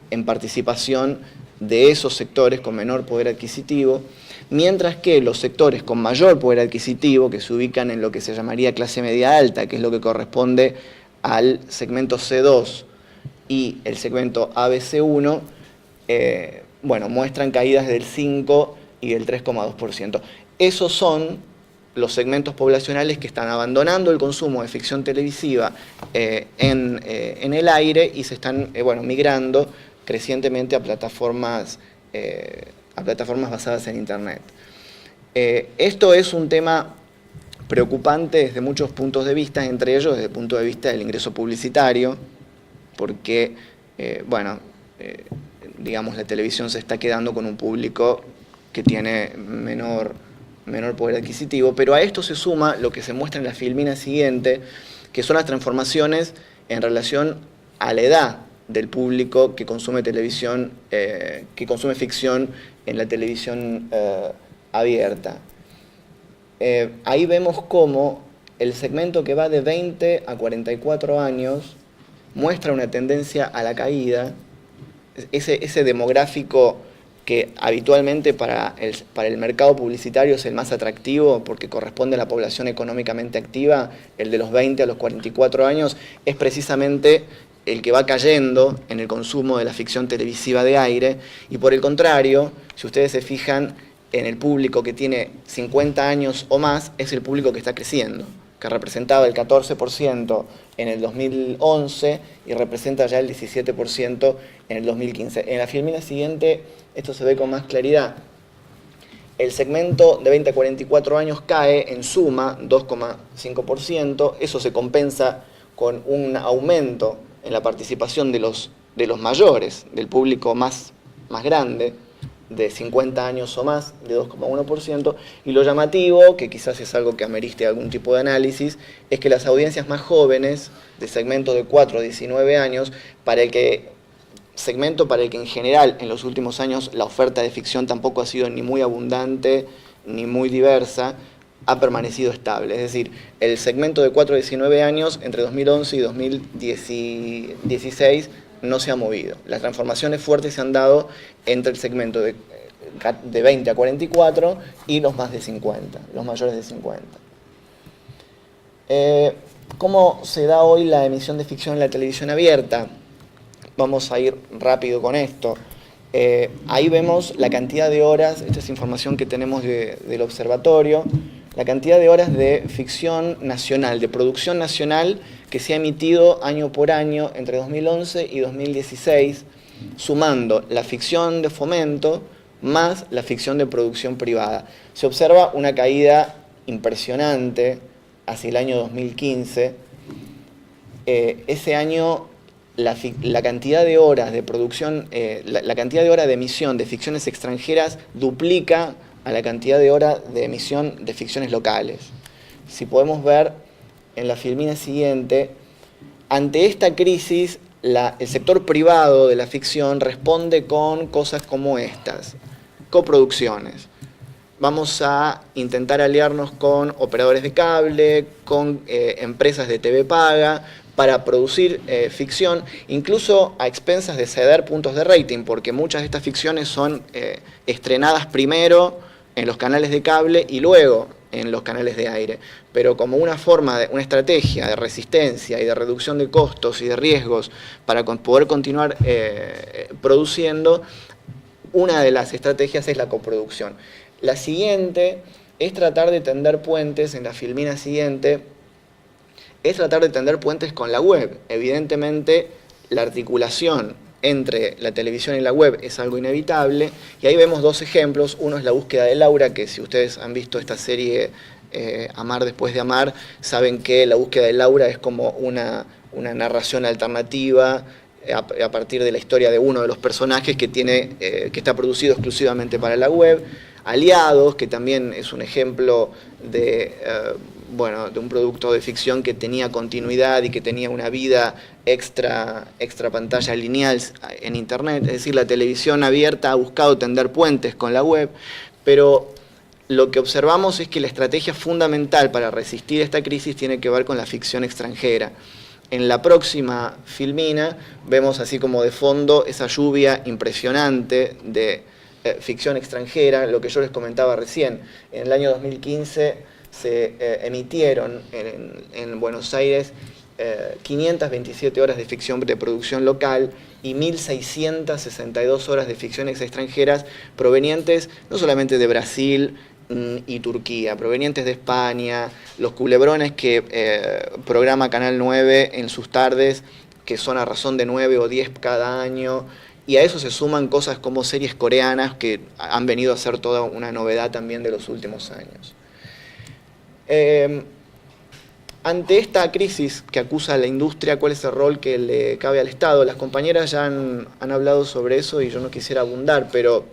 en participación de esos sectores con menor poder adquisitivo, mientras que los sectores con mayor poder adquisitivo, que se ubican en lo que se llamaría clase media alta, que es lo que corresponde al segmento C2 y el segmento ABC1, muestran caídas del 5 y del 3,2%. Esos son los segmentos poblacionales que están abandonando el consumo de ficción televisiva en el aire y se están migrando crecientemente a plataformas basadas en Internet. Esto es un tema preocupante desde muchos puntos de vista, entre ellos desde el punto de vista del ingreso publicitario, porque digamos, la televisión se está quedando con un público que tiene menor poder adquisitivo, pero a esto se suma lo que se muestra en la filmina siguiente, que son las transformaciones en relación a la edad del público que consume televisión, que consume ficción en la televisión abierta. Ahí vemos cómo el segmento que va de 20 a 44 años muestra una tendencia a la caída, ese demográfico que habitualmente para el mercado publicitario es el más atractivo porque corresponde a la población económicamente activa, el de los 20 a los 44 años, es precisamente el que va cayendo en el consumo de la ficción televisiva de aire, y por el contrario, si ustedes se fijan en el público que tiene 50 años o más, es el público que está creciendo, que representaba el 14% en el 2011 y representa ya el 17% en el 2015. En la filmina siguiente esto se ve con más claridad. El segmento de 20 a 44 años cae en suma 2,5%, eso se compensa con un aumento en la participación de los mayores, del público más grande, de 50 años o más, de 2,1%, y lo llamativo, que quizás es algo que amerite algún tipo de análisis, es que las audiencias más jóvenes, de segmento de 4 a 19 años, segmento para el que en general en los últimos años la oferta de ficción tampoco ha sido ni muy abundante ni muy diversa, ha permanecido estable. Es decir, el segmento de 4 a 19 años entre 2011 y 2016 no se ha movido. Las transformaciones fuertes se han dado entre el segmento de 20 a 44 y los más de 50, los mayores de 50. ¿Cómo se da hoy la emisión de ficción en la televisión abierta? Vamos a ir rápido con esto. Ahí vemos la cantidad de horas, esta es información que tenemos del observatorio, la cantidad de horas de ficción nacional, de producción nacional que se ha emitido año por año entre 2011 y 2016, sumando la ficción de fomento más la ficción de producción privada. Se observa una caída impresionante hacia el año 2015. Ese año la cantidad de horas de producción, la cantidad de horas de emisión de ficciones extranjeras duplica a la cantidad de horas de emisión de ficciones locales. Si podemos ver en la filmina siguiente, ante esta crisis, el sector privado de la ficción responde con cosas como estas: coproducciones. Vamos a intentar aliarnos con operadores de cable, con empresas de TV paga, para producir ficción, incluso a expensas de ceder puntos de rating, porque muchas de estas ficciones son estrenadas primero en los canales de cable y luego en los canales de aire. Pero como una estrategia de resistencia y de reducción de costos y de riesgos para poder continuar produciendo, una de las estrategias es la coproducción. La siguiente es tratar de tender puentes, en la filmina siguiente, es tratar de tender puentes con la web. Evidentemente, la articulación entre la televisión y la web es algo inevitable, y ahí vemos dos ejemplos. Uno es La búsqueda de Laura, que si ustedes han visto esta serie Amar después de amar, saben que La búsqueda de Laura es como una narración alternativa a partir de la historia de uno de los personajes que está producido exclusivamente para la web. Aliados, que también es un ejemplo de un producto de ficción que tenía continuidad y que tenía una vida extra pantalla lineal en Internet. Es decir, la televisión abierta ha buscado tender puentes con la web, pero lo que observamos es que la estrategia fundamental para resistir esta crisis tiene que ver con la ficción extranjera. En la próxima filmina vemos así como de fondo esa lluvia impresionante de ficción extranjera, lo que yo les comentaba recién. En el año 2015 se emitieron en Buenos Aires 527 horas de ficción de producción local y 1.662 horas de ficciones extranjeras provenientes no solamente de Brasil y Turquía, provenientes de España, los culebrones que programa Canal 9 en sus tardes, que son a razón de 9 o 10 cada año, y a eso se suman cosas como series coreanas que han venido a ser toda una novedad también de los últimos años. Ante esta crisis que acusa a la industria, ¿cuál es el rol que le cabe al Estado? Las compañeras ya han hablado sobre eso y yo no quisiera abundar, pero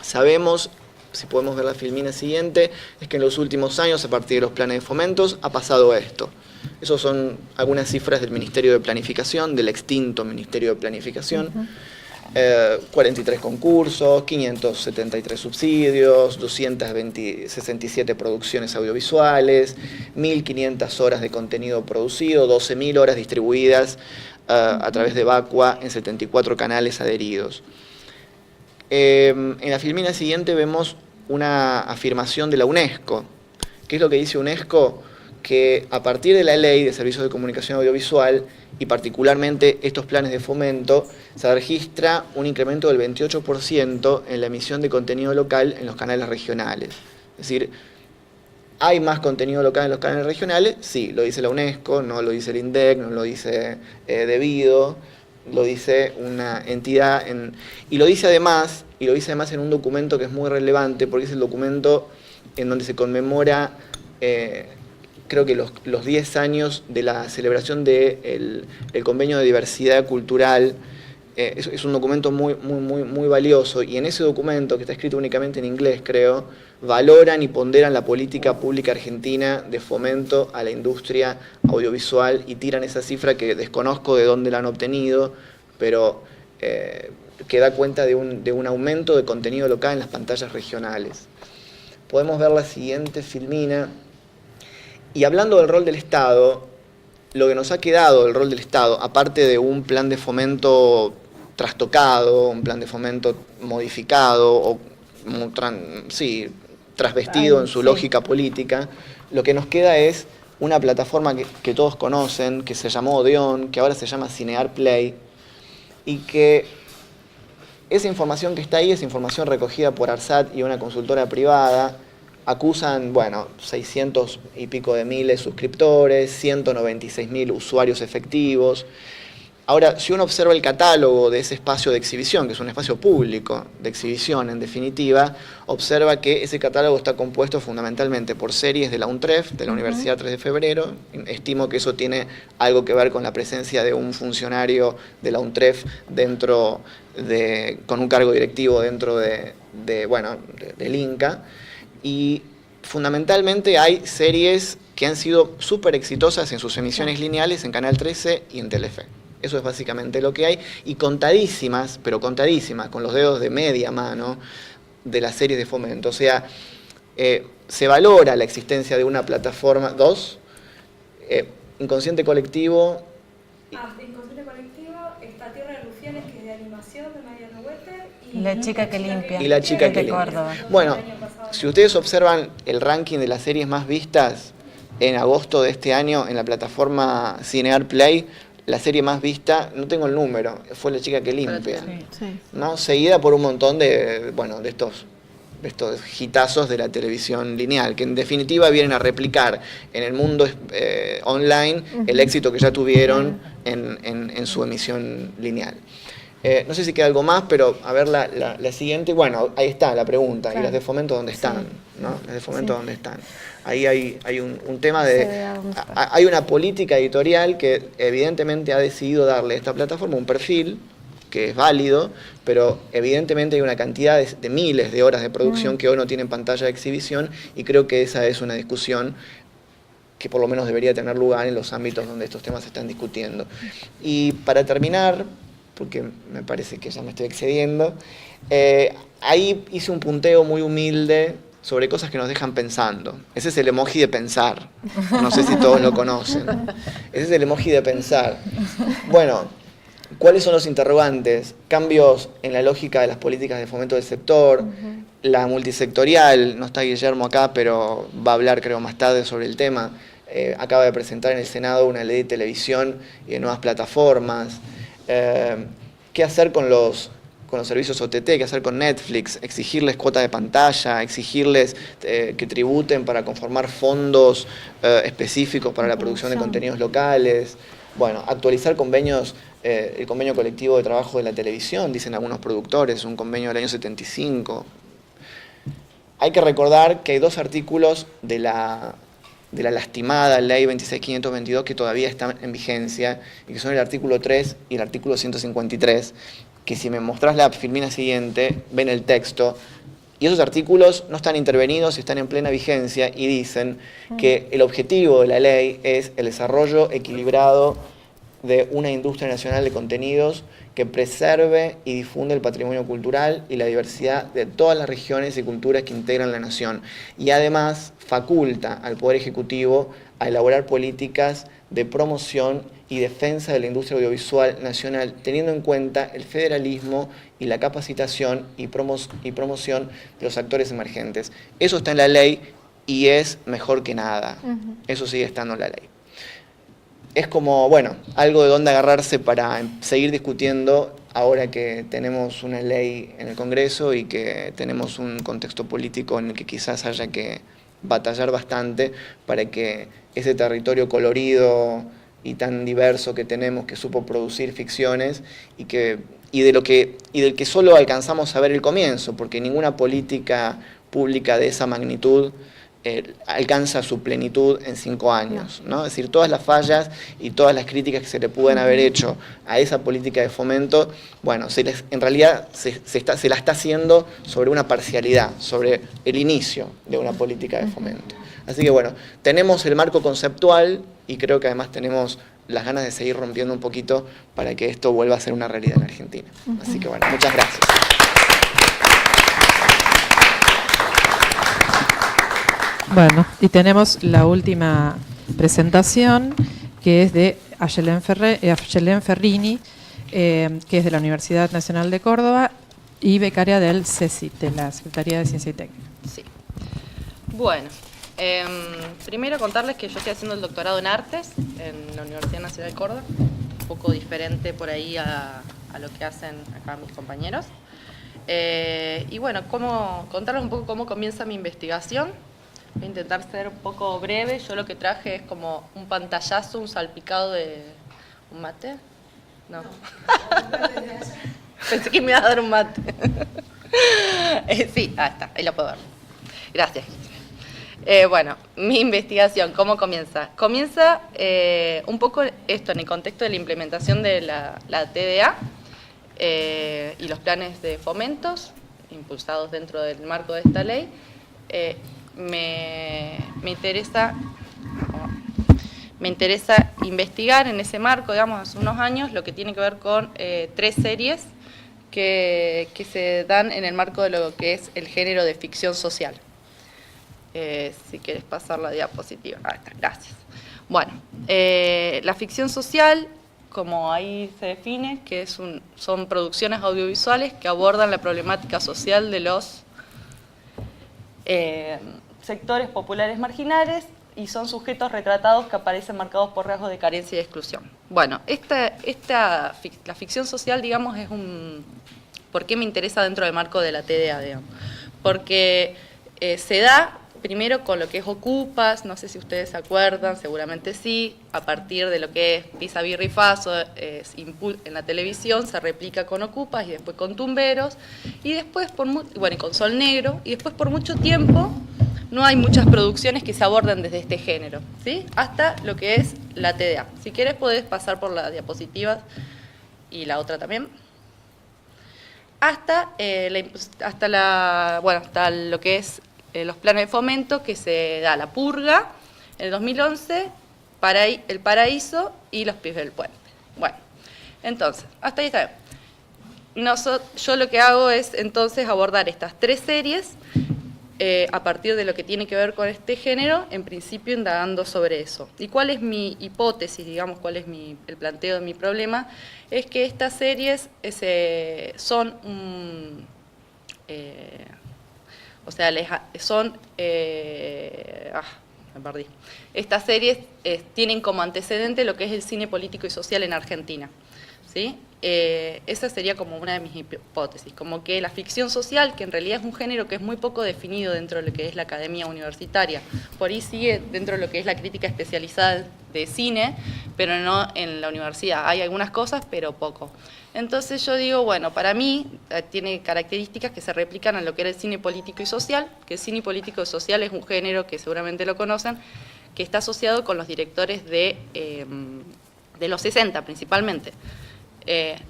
sabemos, si podemos ver la filmina siguiente, es que en los últimos años, a partir de los planes de fomentos, ha pasado esto. Esas son algunas cifras del Ministerio de Planificación, del extinto Ministerio de Planificación. 43 concursos, 573 subsidios, 267 producciones audiovisuales, 1.500 horas de contenido producido, 12.000 horas distribuidas a través de Vacua en 74 canales adheridos. En la filmina siguiente vemos una afirmación de la UNESCO. ¿Qué es lo que dice UNESCO? Que a partir de la Ley de Servicios de Comunicación Audiovisual y particularmente estos planes de fomento, se registra un incremento del 28% en la emisión de contenido local en los canales regionales. Es decir, ¿hay más contenido local en los canales regionales? Sí, lo dice la UNESCO, no lo dice el INDEC, no lo dice Debido, lo dice una entidad, y lo dice además en un documento que es muy relevante, porque es el documento en donde se conmemora creo que los 10 años de la celebración del Convenio de Diversidad Cultural. Es un documento muy valioso, y en ese documento, que está escrito únicamente en inglés, creo, valoran y ponderan la política pública argentina de fomento a la industria audiovisual y tiran esa cifra que desconozco de dónde la han obtenido, pero que da cuenta de un aumento de contenido local en las pantallas regionales. Podemos ver la siguiente filmina. Y hablando del rol del Estado, lo que nos ha quedado del rol del Estado, aparte de un plan de fomento trastocado, un plan de fomento modificado, o trasvestido en su lógica política, lo que nos queda es una plataforma que todos conocen, que se llamó Odeón, que ahora se llama Cinear Play, y que esa información que está ahí es información recogida por ARSAT y una consultora privada. Acusan, 600 y pico de miles suscriptores, 196.000 usuarios efectivos. Ahora, si uno observa el catálogo de ese espacio de exhibición, que es un espacio público de exhibición en definitiva, observa que ese catálogo está compuesto fundamentalmente por series de la UNTREF, de la Universidad 3 de Febrero. Estimo que eso tiene algo que ver con la presencia de un funcionario de la UNTREF con un cargo directivo dentro del INCA. Y fundamentalmente hay series que han sido súper exitosas en sus emisiones lineales en Canal 13 y en Telefe. Eso es básicamente lo que hay, y contadísimas, pero contadísimas, con los dedos de media mano, de las series de fomento. O sea, se valora la existencia de una plataforma. Inconsciente Colectivo. Inconsciente Colectivo, está Tierra de Rufianes, que es de animación, de Mariano Wetter, y La Chica que Limpia. Y La Chica que Limpia. Bueno, si ustedes observan el ranking de las series más vistas en agosto de este año en la plataforma Cinear Play, la serie más vista, no tengo el número, fue La Chica que Limpia, ¿no? Seguida por un montón de estos hitazos de la televisión lineal, que en definitiva vienen a replicar en el mundo online el éxito que ya tuvieron en su emisión lineal. No sé si queda algo más, pero a ver la siguiente. Bueno, ahí está la pregunta. Claro. ¿Y las de fomento dónde están? Sí. ¿No? Las de fomento dónde están. Ahí hay un tema hay una política editorial que evidentemente ha decidido darle a esta plataforma un perfil que es válido, pero evidentemente hay una cantidad de miles de horas de producción que hoy no tienen pantalla de exhibición, y creo que esa es una discusión que por lo menos debería tener lugar en los ámbitos donde estos temas se están discutiendo. Y para terminar, porque me parece que ya me estoy excediendo, ahí hice un punteo muy humilde sobre cosas que nos dejan pensando. Ese es el emoji de pensar. No sé si todos lo conocen. Ese es el emoji de pensar. Bueno, ¿cuáles son los interrogantes? Cambios en la lógica de las políticas de fomento del sector, la multisectorial, no está Guillermo acá, pero va a hablar creo más tarde sobre el tema. Acaba de presentar en el Senado una ley de televisión y de nuevas plataformas. ¿Qué hacer con los con los servicios OTT, qué hacer con Netflix, exigirles cuota de pantalla, exigirles que tributen para conformar fondos específicos para la producción de contenidos locales. Bueno, actualizar convenios, el convenio colectivo de trabajo de la televisión, dicen algunos productores, un convenio del año 75. Hay que recordar que hay 2 artículos de la lastimada ley 26.522 que todavía están en vigencia, y que son el artículo 3 y el artículo 153, que si me mostrás la filmina siguiente, ven el texto, y esos artículos no están intervenidos y están en plena vigencia, y dicen que el objetivo de la ley es el desarrollo equilibrado de una industria nacional de contenidos que preserve y difunde el patrimonio cultural y la diversidad de todas las regiones y culturas que integran la nación. Y además faculta al Poder Ejecutivo a elaborar políticas de promoción y defensa de la industria audiovisual nacional, teniendo en cuenta el federalismo y la capacitación y promoción de los actores emergentes. Eso está en la ley y es mejor que nada. Eso sigue estando en la ley. Es como, bueno, algo de donde agarrarse para seguir discutiendo ahora que tenemos una ley en el Congreso y que tenemos un contexto político en el que quizás haya que batallar bastante para que ese territorio colorido y tan diverso que tenemos, que supo producir ficciones y del que solo alcanzamos a ver el comienzo, porque ninguna política pública de esa magnitud alcanza su plenitud en 5 años, ¿no? Es decir, todas las fallas y todas las críticas que se le puedan haber hecho a esa política de fomento, bueno, en realidad se la está haciendo sobre una parcialidad, sobre el inicio de una política de fomento. Así que bueno, tenemos el marco conceptual y creo que además tenemos las ganas de seguir rompiendo un poquito para que esto vuelva a ser una realidad en Argentina. Así que bueno, muchas gracias. Bueno, y tenemos la última presentación, que es de Ayelen Ferrini, que es de la Universidad Nacional de Córdoba y becaria del CECIT, de la Secretaría de Ciencia y Técnica. Sí. Bueno, primero contarles que yo estoy haciendo el doctorado en Artes en la Universidad Nacional de Córdoba, un poco diferente por ahí a lo que hacen acá mis compañeros. Y bueno, contarles un poco cómo comienza mi investigación. Voy a intentar ser un poco breve. Yo lo que traje es como un pantallazo, un salpicado de... ¿Un mate? No. Pensé que me iba a dar un mate. Sí, ahí está, ahí lo puedo ver. Gracias. Bueno, mi investigación, ¿cómo comienza? Comienza un poco esto en el contexto de la implementación de la TDA y los planes de fomentos impulsados dentro del marco de esta ley. Me interesa investigar en ese marco, digamos, hace unos años, lo que tiene que ver con 3 series que se dan en el marco de lo que es el género de ficción social. Si quieres pasar la diapositiva. Ahí está, gracias. Bueno, la ficción social, como ahí se define, que son producciones audiovisuales que abordan la problemática social de los sectores populares marginales y son sujetos retratados que aparecen marcados por rasgos de carencia y exclusión. Bueno, la ficción social, digamos, es ¿por qué me interesa dentro del marco de la TDA, digamos? Porque se da primero con lo que es Ocupas, no sé si ustedes se acuerdan, seguramente sí, a partir de lo que es Pisa, Birra y Faso, en la televisión se replica con Ocupas y después con Tumberos, y después y con Sol Negro, y después por mucho tiempo no hay muchas producciones que se aborden desde este género, ¿sí? Hasta lo que es la TDA. Si quieres podés pasar por las diapositivas y la otra también. Hasta lo que es los planes de fomento que se da la Purga en el 2011, El Paraíso y Los Pibes del Puente. Bueno, entonces, hasta ahí está bien. Yo lo que hago es entonces abordar estas 3 series a partir de lo que tiene que ver con este género, en principio indagando sobre eso. ¿Y cuál es mi hipótesis, digamos, cuál es el planteo de mi problema? Es que estas series son me perdí. Estas series tienen como antecedente lo que es el cine político y social en Argentina. ¿sí? Esa sería como una de mis hipótesis, como que la ficción social, que en realidad es un género que es muy poco definido dentro de lo que es la academia universitaria, por ahí sigue dentro de lo que es la crítica especializada de cine, pero no en la universidad. Hay algunas cosas, pero poco. Entonces yo digo, bueno, para mí tiene características que se replican a lo que era el cine político y social, que el cine político y social es un género que seguramente lo conocen, que está asociado con los directores de los 60 principalmente.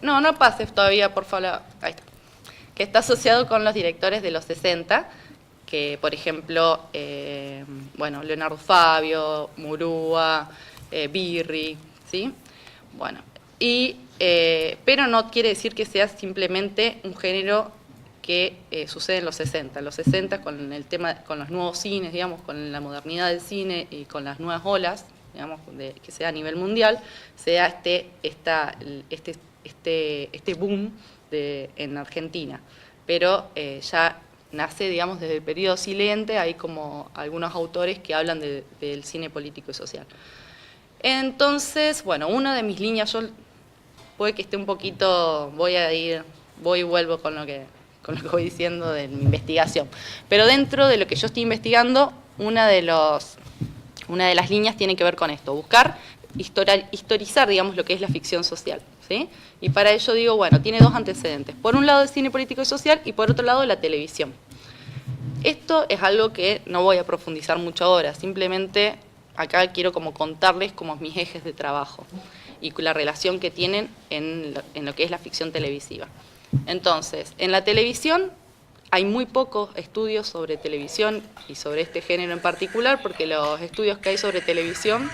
No pases todavía, por favor. Ahí está. Que está asociado con los directores de los 60, que por ejemplo, bueno, Leonardo Fabio, Murúa, Birri, ¿sí? Bueno, pero no quiere decir que sea simplemente un género que sucede en los 60. En los 60 con el tema, con los nuevos cines, digamos, con la modernidad del cine y con las nuevas olas, digamos, que sea a nivel mundial, sea este boom en Argentina. Pero ya nace, digamos, desde el periodo silente, hay como algunos autores que hablan del cine político y social. Entonces, bueno, una de mis líneas, yo puede que esté un poquito, voy y vuelvo con lo que voy diciendo de mi investigación, pero dentro de lo que yo estoy investigando, una de las líneas tiene que ver con esto, buscar historizar, digamos, lo que es la ficción social, ¿sí? Y para ello digo, bueno, tiene dos antecedentes. Por un lado el cine político y social y por otro lado la televisión. Esto es algo que no voy a profundizar mucho ahora, simplemente acá quiero como contarles como mis ejes de trabajo y la relación que tienen en lo que es la ficción televisiva. Entonces, en la televisión hay muy pocos estudios sobre televisión y sobre este género en particular, porque los estudios que hay sobre televisión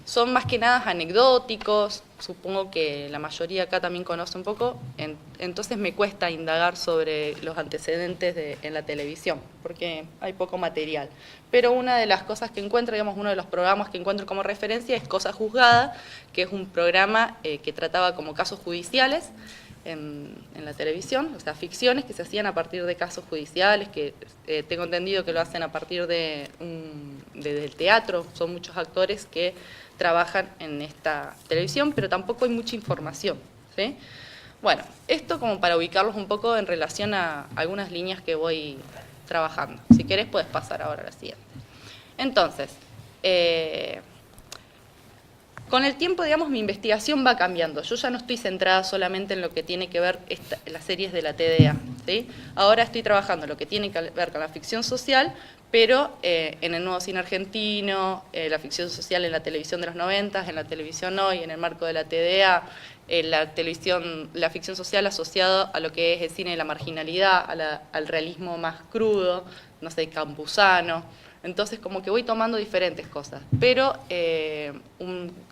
son más que nada anecdóticos, supongo que la mayoría acá también conoce un poco, entonces me cuesta indagar sobre los antecedentes en la televisión, porque hay poco material. Pero una de las cosas que encuentro, digamos, uno de los programas que encuentro como referencia es Cosa Juzgada, que es un programa que trataba como casos judiciales en la televisión, o sea, ficciones que se hacían a partir de casos judiciales, que tengo entendido que lo hacen a partir del teatro, son muchos actores que trabajan en esta televisión, pero tampoco hay mucha información, ¿sí? Bueno, esto como para ubicarlos un poco en relación a algunas líneas que voy trabajando. Si querés puedes pasar ahora a la siguiente. Entonces, con el tiempo, digamos, mi investigación va cambiando. Yo ya no estoy centrada solamente en lo que tiene que ver las series de la TDA, ¿sí? Ahora estoy trabajando en lo que tiene que ver con la ficción social, pero en el nuevo cine argentino, la ficción social en la televisión de los 90, en la televisión hoy, en el marco de la TDA, la ficción social asociada a lo que es el cine de la marginalidad, al realismo más crudo, no sé, campusano. Entonces como que voy tomando diferentes cosas, pero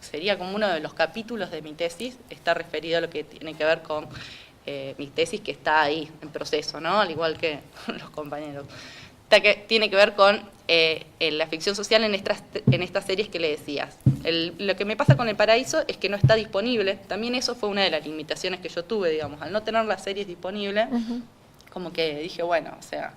sería como uno de los capítulos de mi tesis, está referido a lo que tiene que ver con mi tesis que está ahí en proceso, ¿no? Al igual que los compañeros. Tiene que ver con la ficción social en estas series que le decías. Lo que me pasa con El Paraíso es que no está disponible, también eso fue una de las limitaciones que yo tuve, digamos, al no tener las series disponibles, como que dije, bueno, o sea,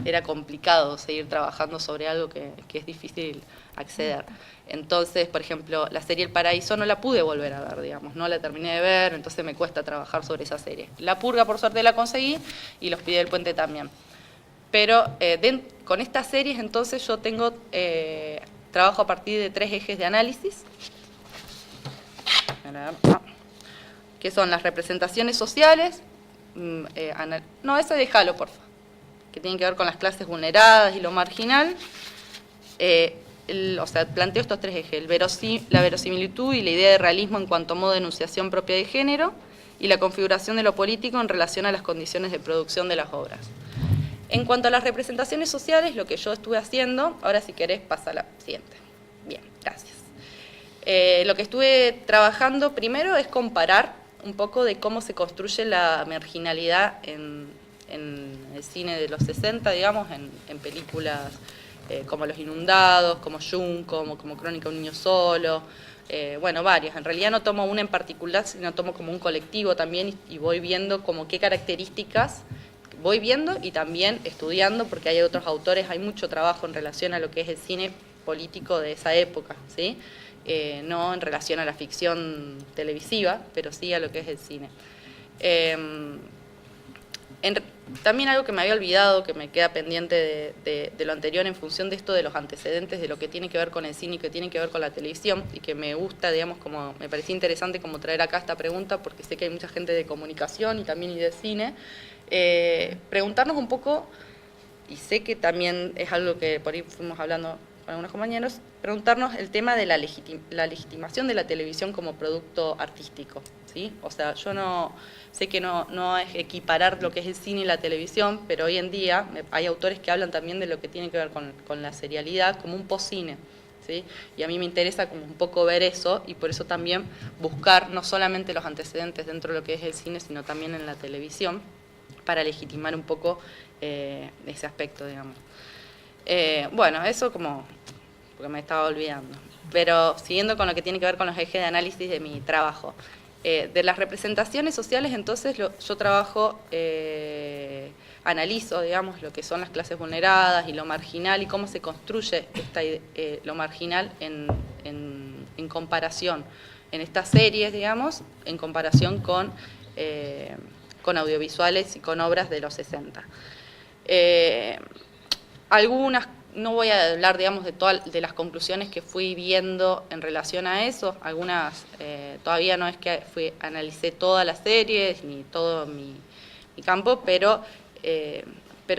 era complicado seguir trabajando sobre algo que es difícil acceder. Entonces, por ejemplo, la serie El Paraíso no la pude volver a ver, digamos, no la terminé de ver, entonces me cuesta trabajar sobre esa serie. La Purga, por suerte, la conseguí, y Los Pibes del Puente también. Pero con estas series, entonces, yo trabajo a partir de 3 ejes de análisis, que son las representaciones sociales, no, eso déjalo, por favor, que tienen que ver con las clases vulneradas y lo marginal. O sea, planteo estos 3 ejes, la verosimilitud y la idea de realismo en cuanto a modo de enunciación propia de género, y la configuración de lo político en relación a las condiciones de producción de las obras. En cuanto a las representaciones sociales, lo que yo estuve haciendo, ahora si querés pasa a la siguiente. Bien, gracias. Lo que estuve trabajando primero es comparar un poco de cómo se construye la marginalidad en el cine de los 60, digamos, en películas como Los Inundados, como Junco, como Crónica de un niño solo, bueno, varias. En realidad no tomo una en particular, sino tomo como un colectivo también y voy viendo como qué características voy viendo y también estudiando, porque hay otros autores, hay mucho trabajo en relación a lo que es el cine político de esa época, ¿sí? No en relación a la ficción televisiva, pero sí a lo que es el cine. También algo que me había olvidado, que me queda pendiente de lo anterior en función de esto de los antecedentes, de lo que tiene que ver con el cine y que tiene que ver con la televisión, y que me gusta, digamos, como me parecía interesante como traer acá esta pregunta, porque sé que hay mucha gente de comunicación y también de cine, preguntarnos un poco, y sé que también es algo que por ahí fuimos hablando con algunos compañeros, preguntarnos el tema de la legitimación de la televisión como producto artístico, ¿sí? O sea, yo no sé que no es equiparar lo que es el cine y la televisión, pero hoy en día hay autores que hablan también de lo que tiene que ver con la serialidad como un poscine, ¿sí? Y a mí me interesa como un poco ver eso, y por eso también buscar no solamente los antecedentes dentro de lo que es el cine, sino también en la televisión, para legitimar un poco ese aspecto, digamos. Bueno, eso como, porque me estaba olvidando, pero siguiendo con lo que tiene que ver con los ejes de análisis de mi trabajo. De las representaciones sociales, entonces, yo trabajo, analizo, digamos, lo que son las clases vulneradas y lo marginal y cómo se construye lo marginal en comparación, en estas series, digamos, en comparación con audiovisuales y con obras de los 60. Algunas, no voy a hablar, digamos, de las conclusiones que fui viendo en relación a eso, algunas todavía no es que analicé todas las series ni todo mi campo, pero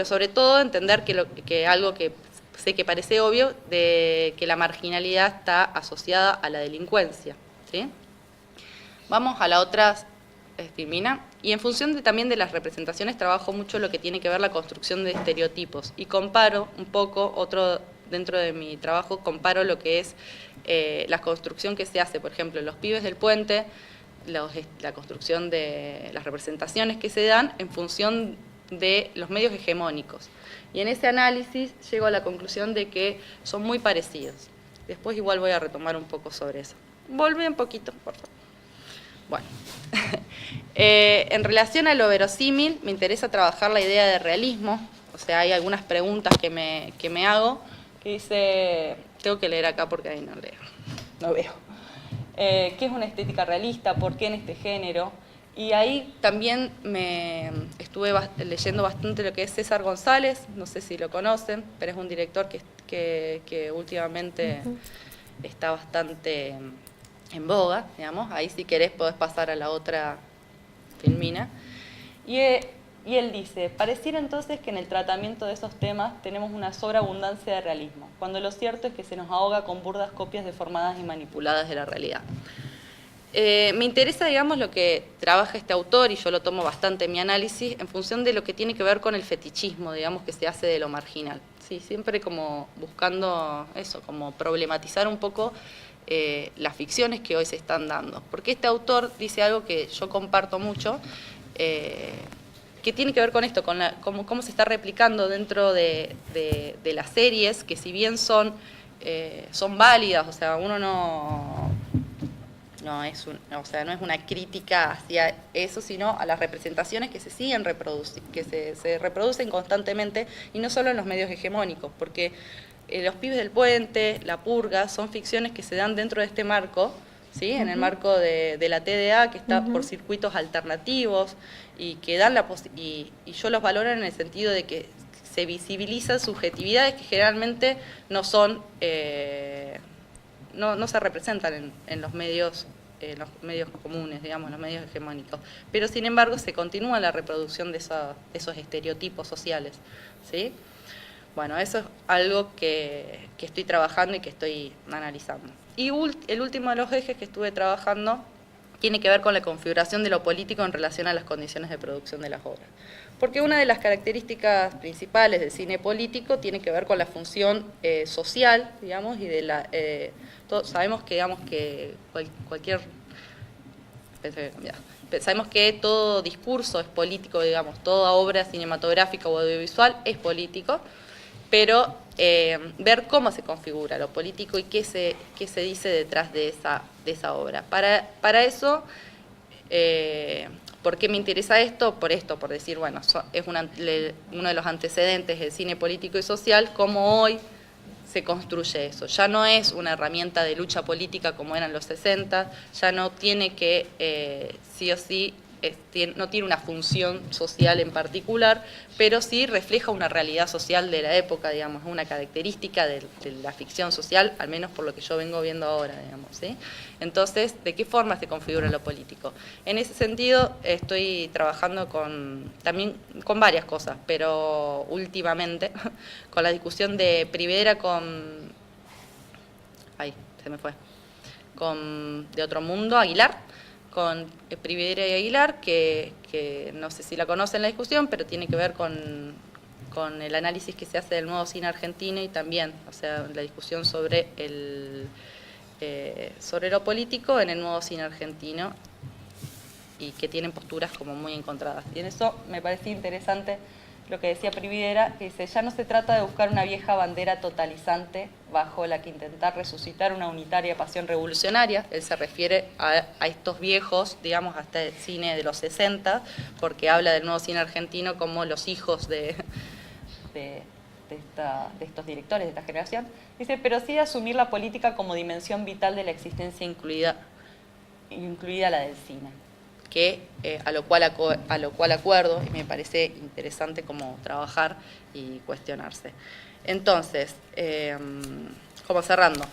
sobre todo entender que algo que sé que parece obvio, de que la marginalidad está asociada a la delincuencia, ¿sí? Vamos a la otra disciplina, y en función también de las representaciones trabajo mucho lo que tiene que ver la construcción de estereotipos, y comparo un poco, dentro de mi trabajo, comparo lo que es la construcción que se hace, por ejemplo, en Los pibes del puente, la construcción de las representaciones que se dan en función de los medios hegemónicos. Y en ese análisis llego a la conclusión de que son muy parecidos. Después igual voy a retomar un poco sobre eso. Volvé un poquito, por favor. Bueno, en relación a lo verosímil, me interesa trabajar la idea de realismo. O sea, hay algunas preguntas que me hago, que dice, tengo que leer acá porque ahí no veo. ¿Qué es una estética realista? ¿Por qué en este género? Y ahí también me estuve leyendo bastante lo que es César González, no sé si lo conocen, pero es un director que últimamente está bastante en boga, digamos. Ahí si querés podés pasar a la otra filmina. Y él dice, pareciera entonces que en el tratamiento de esos temas tenemos una sobreabundancia de realismo, cuando lo cierto es que se nos ahoga con burdas copias deformadas y manipuladas de la realidad. Me interesa, digamos, lo que trabaja este autor, y yo lo tomo bastante en mi análisis, en función de lo que tiene que ver con el fetichismo, digamos, que se hace de lo marginal. Sí, siempre como buscando eso, como problematizar un poco las ficciones que hoy se están dando. Porque este autor dice algo que yo comparto mucho, que tiene que ver con esto, con cómo se está replicando dentro de las series, que si bien son válidas, o sea, uno no es una crítica hacia eso, sino a las representaciones que se siguen que se reproducen constantemente, y no solo en los medios hegemónicos, porque Los pibes del puente, La purga, son ficciones que se dan dentro de este marco, ¿sí? En el marco de la TDA, que está por circuitos alternativos, y que dan y yo los valoro en el sentido de que se visibilizan subjetividades que generalmente no son, no se representan en los medios comunes, digamos, los medios hegemónicos. Pero sin embargo se continúa la reproducción de esos estereotipos sociales, ¿sí? Bueno, eso es algo que estoy trabajando y que estoy analizando. Y el último de los ejes que estuve trabajando tiene que ver con la configuración de lo político en relación a las condiciones de producción de las obras. Porque una de las características principales del cine político tiene que ver con la función social, digamos, y de sabemos que, digamos, que sabemos que todo discurso es político, digamos, toda obra cinematográfica o audiovisual es político, pero ver cómo se configura lo político y qué se dice detrás de esa obra. Para eso, ¿por qué me interesa esto? Por decir, bueno, es uno de los antecedentes del cine político y social, cómo hoy se construye eso. Ya no es una herramienta de lucha política como eran los 60, ya no tiene que, sí o sí, no tiene una función social en particular, pero sí refleja una realidad social de la época, digamos, una característica de la ficción social, al menos por lo que yo vengo viendo ahora, digamos, ¿sí? Entonces, ¿de qué forma se configura lo político? En ese sentido, estoy trabajando también con varias cosas, pero últimamente, con la discusión de Prividera de Otro Mundo, Aguilar, con Prividera y Aguilar, que no sé si la conocen la discusión, pero tiene que ver con el análisis que se hace del nuevo cine argentino y también, o sea, la discusión sobre lo político en el nuevo cine argentino y que tienen posturas como muy encontradas. Y en eso me parecía interesante lo que decía Prividera, que dice, ya no se trata de buscar una vieja bandera totalizante bajo la que intentar resucitar una unitaria pasión revolucionaria. Él se refiere a estos viejos, digamos, hasta el cine de los 60, porque habla del nuevo cine argentino como los hijos de estos directores, de esta generación. Dice, pero sí asumir la política como dimensión vital de la existencia, incluida la del cine. Que a lo cual acuerdo y me parece interesante como trabajar y cuestionarse. Entonces, como cerrando,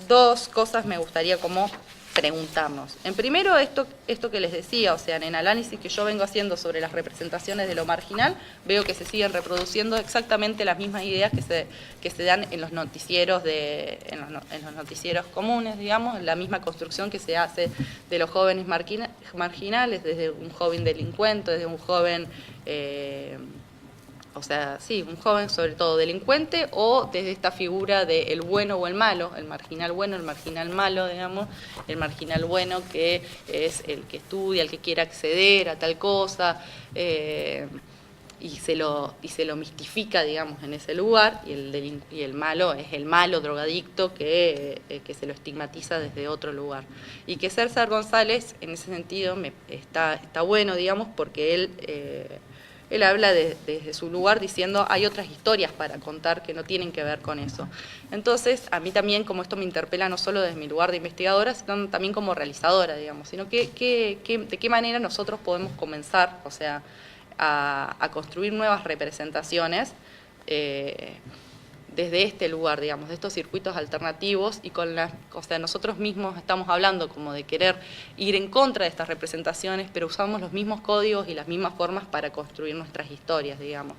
dos cosas me gustaría como preguntarnos. En primero, esto que les decía, o sea, en el análisis que yo vengo haciendo sobre las representaciones de lo marginal, veo que se siguen reproduciendo exactamente las mismas ideas que se dan en los noticieros en los noticieros comunes, digamos, la misma construcción que se hace de los jóvenes marginales, desde un joven delincuente, desde un joven o sea, sí, un joven sobre todo delincuente, o desde esta figura de el bueno o el malo, el marginal bueno, el marginal malo, digamos, el marginal bueno que es el que estudia, el que quiere acceder a tal cosa, y se lo mistifica, digamos, en ese lugar, y el malo es el malo drogadicto que se lo estigmatiza desde otro lugar. Y que César González, en ese sentido, está bueno, digamos, porque él habla desde su lugar diciendo hay otras historias para contar que no tienen que ver con eso. Entonces, a mí también, como esto me interpela no solo desde mi lugar de investigadora, sino también como realizadora, digamos, sino de qué manera nosotros podemos comenzar, o sea, a construir nuevas representaciones desde este lugar, digamos, de estos circuitos alternativos y o sea, nosotros mismos estamos hablando como de querer ir en contra de estas representaciones, pero usamos los mismos códigos y las mismas formas para construir nuestras historias, digamos.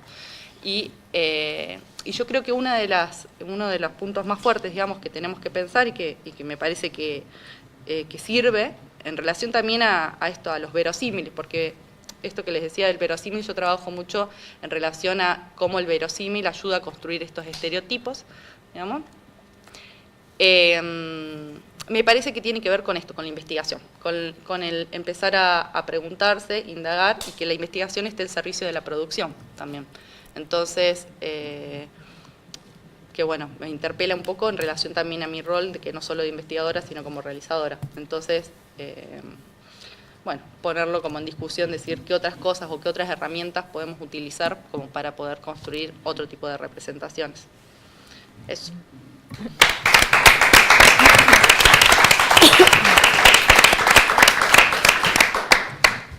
Y yo creo que uno de los puntos más fuertes, digamos, que tenemos que pensar y que me parece que sirve en relación también a los verosímiles, porque esto que les decía del verosímil, yo trabajo mucho en relación a cómo el verosímil ayuda a construir estos estereotipos, digamos. Me parece que tiene que ver con esto, con la investigación, con el empezar a preguntarse, indagar, y que la investigación esté al servicio de la producción también. Entonces, que bueno, me interpela un poco en relación también a mi rol, de que no solo de investigadora, sino como realizadora. Entonces, bueno, ponerlo como en discusión, decir qué otras cosas o qué otras herramientas podemos utilizar como para poder construir otro tipo de representaciones. Eso.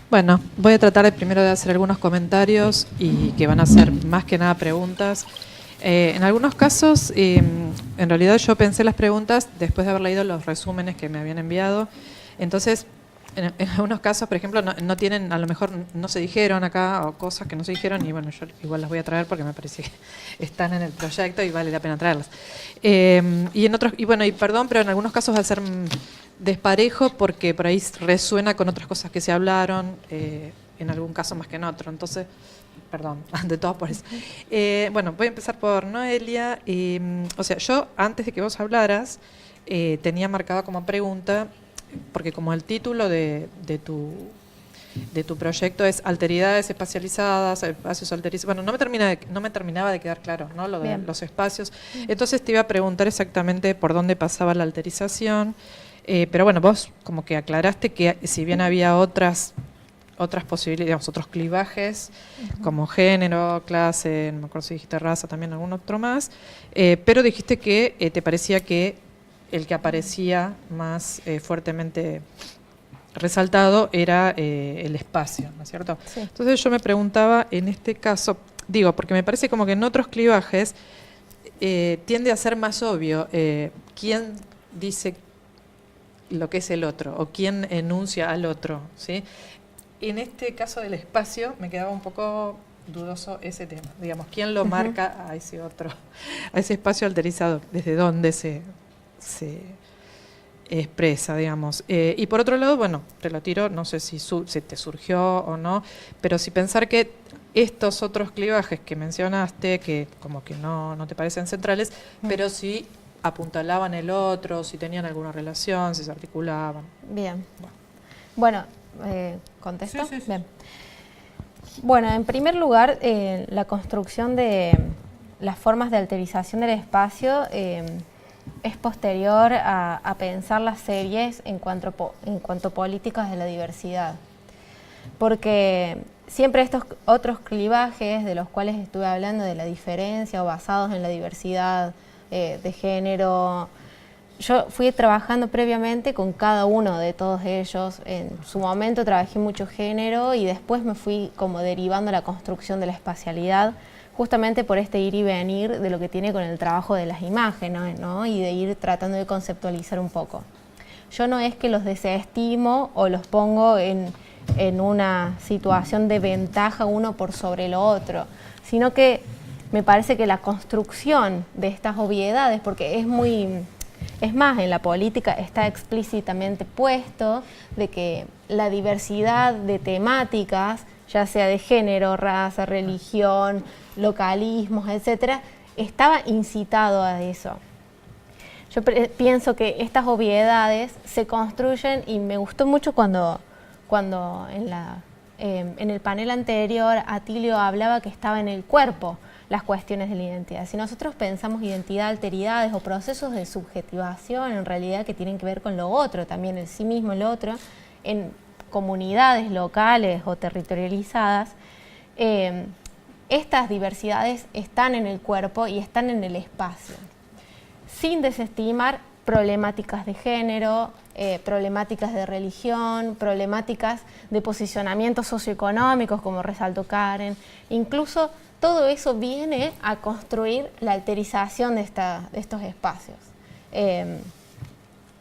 Bueno, voy a tratar primero de hacer algunos comentarios y que van a ser más que nada preguntas. En algunos casos, en realidad yo pensé las preguntas después de haber leído los resúmenes que me habían enviado. Entonces, en algunos casos, por ejemplo, no tienen, a lo mejor no se dijeron acá, o cosas que no se dijeron, y bueno, yo igual las voy a traer porque me parece que están en el proyecto y vale la pena traerlas. Y en otros, y bueno, y perdón, pero en algunos casos va a ser desparejo porque por ahí resuena con otras cosas que se hablaron, en algún caso más que en otro. Entonces, perdón, de todos por eso. Bueno, voy a empezar por Noelia. O sea, yo antes de que vos hablaras, tenía marcado como pregunta, porque como el título de tu proyecto es Alteridades espacializadas, espacios alterizados, bueno, no me terminaba de quedar claro, ¿no? Lo de Bien. Los espacios. Entonces te iba a preguntar exactamente por dónde pasaba la alterización, pero bueno, vos como que aclaraste que si bien había otras otras posibilidades, digamos, otros clivajes, como género, clase, no me acuerdo si dijiste raza, también algún otro más, pero dijiste que te parecía que el que aparecía más fuertemente resaltado era el espacio, ¿no es cierto? Sí. Entonces yo me preguntaba, en este caso, digo, porque me parece como que en otros clivajes tiende a ser más obvio quién dice lo que es el otro o quién enuncia al otro, ¿sí? En este caso del espacio me quedaba un poco dudoso ese tema, digamos, quién lo marca a ese otro, a ese espacio alterizado, desde dónde se expresa, digamos. Y por otro lado, bueno, te lo tiro, no sé si te surgió o no, pero si pensar que estos otros clivajes que mencionaste, que como que no te parecen centrales, pero sí apuntalaban el otro, si tenían alguna relación, si se articulaban. Bien. Bueno, ¿contesto? Sí. Bien. Bueno, en primer lugar, la construcción de las formas de alterización del espacio es posterior a pensar las series en cuanto a políticas de la diversidad. Porque siempre estos otros clivajes de los cuales estuve hablando, de la diferencia o basados en la diversidad de género, yo fui trabajando previamente con cada uno de todos ellos. En su momento trabajé mucho género y después me fui como derivando la construcción de la espacialidad, justamente por este ir y venir de lo que tiene con el trabajo de las imágenes, ¿no? Y de ir tratando de conceptualizar un poco. Yo no es que los desestimo o los pongo en una situación de ventaja uno por sobre lo otro, sino que me parece que la construcción de estas obviedades, porque es más, en la política está explícitamente puesto de que la diversidad de temáticas, ya sea de género, raza, religión, localismos, etcétera, estaba incitado a eso. Yo pienso que estas obviedades se construyen, y me gustó mucho cuando en el panel anterior Atilio hablaba que estaba en el cuerpo las cuestiones de la identidad. Si nosotros pensamos identidad, alteridades o procesos de subjetivación, en realidad que tienen que ver con lo otro, también el sí mismo, el otro, en comunidades locales o territorializadas, estas diversidades están en el cuerpo y están en el espacio, sin desestimar problemáticas de género, problemáticas de religión, problemáticas de posicionamientos socioeconómicos, como resaltó Karen. Incluso todo eso viene a construir la alterización de estos espacios.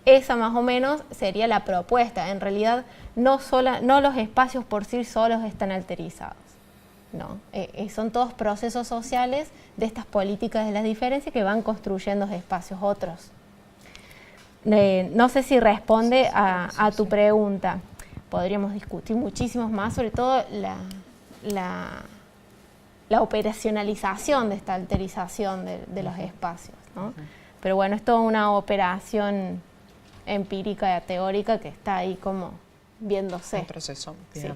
Esa más o menos sería la propuesta. En realidad no los espacios por sí solos están alterizados. No, son todos procesos sociales de estas políticas de las diferencias que van construyendo espacios otros. No sé si responde a tu pregunta. Podríamos discutir muchísimos más, sobre todo la operacionalización de esta alterización de los espacios, ¿no? Pero bueno, es toda una operación empírica y teórica que está ahí como viéndose. Un proceso. Bien. Sí.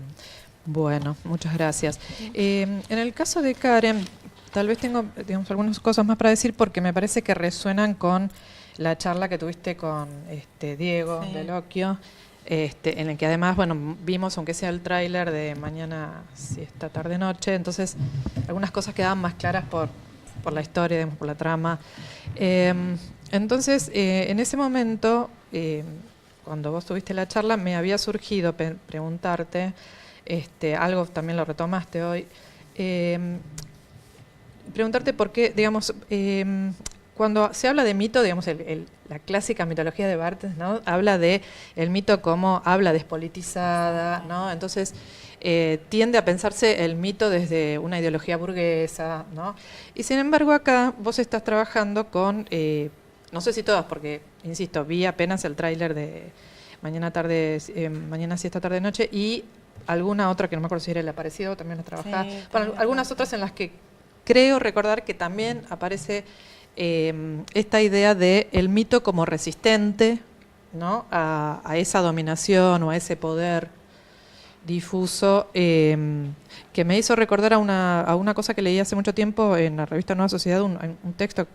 Bueno, muchas gracias. En el caso de Karen, tal vez tengo, digamos, algunas cosas más para decir porque me parece que resuenan con la charla que tuviste con Diego de Loquio, en el que además, bueno, vimos, aunque sea el tráiler de Mañana, Siesta, Tarde, Noche, entonces algunas cosas quedaban más claras por la historia, digamos, por la trama. Entonces, en ese momento, cuando vos tuviste la charla, me había surgido preguntarte, algo también lo retomaste hoy, preguntarte por qué, digamos, cuando se habla de mito, digamos, la clásica mitología de Barthes, ¿no? Habla de el mito como habla despolitizada, ¿no? Entonces tiende a pensarse el mito desde una ideología burguesa, ¿no? Y sin embargo acá vos estás trabajando con, no sé si todas, porque, insisto, vi apenas el tráiler de Mañana, Siesta, Tarde, Noche, y alguna otra que no me acuerdo si era El Aparecido, también la trabajaba. Sí, bueno, algunas otras en las que creo recordar que también aparece esta idea de el mito como resistente, ¿no? a esa dominación o a ese poder difuso, que me hizo recordar a una cosa que leí hace mucho tiempo en la revista Nueva Sociedad, un texto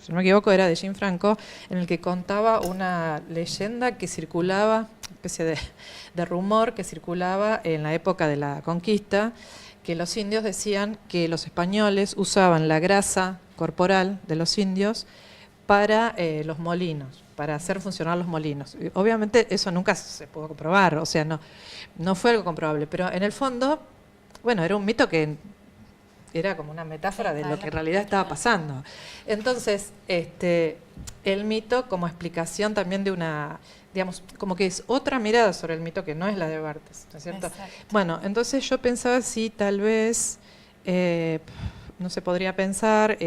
si no me equivoco, era de Jim Franco, en el que contaba una leyenda que circulaba, una especie de rumor que circulaba en la época de la conquista, que los indios decían que los españoles usaban la grasa corporal de los indios para los molinos, para hacer funcionar los molinos. Y obviamente eso nunca se pudo comprobar, o sea, no fue algo comprobable, pero en el fondo, bueno, era un mito que era como una metáfora de lo que en realidad estaba pasando. Entonces, el mito como explicación también de una, digamos, como que es otra mirada sobre el mito que no es la de Barthes, ¿no es cierto? Exacto. Bueno, entonces yo pensaba si tal vez, no se podría pensar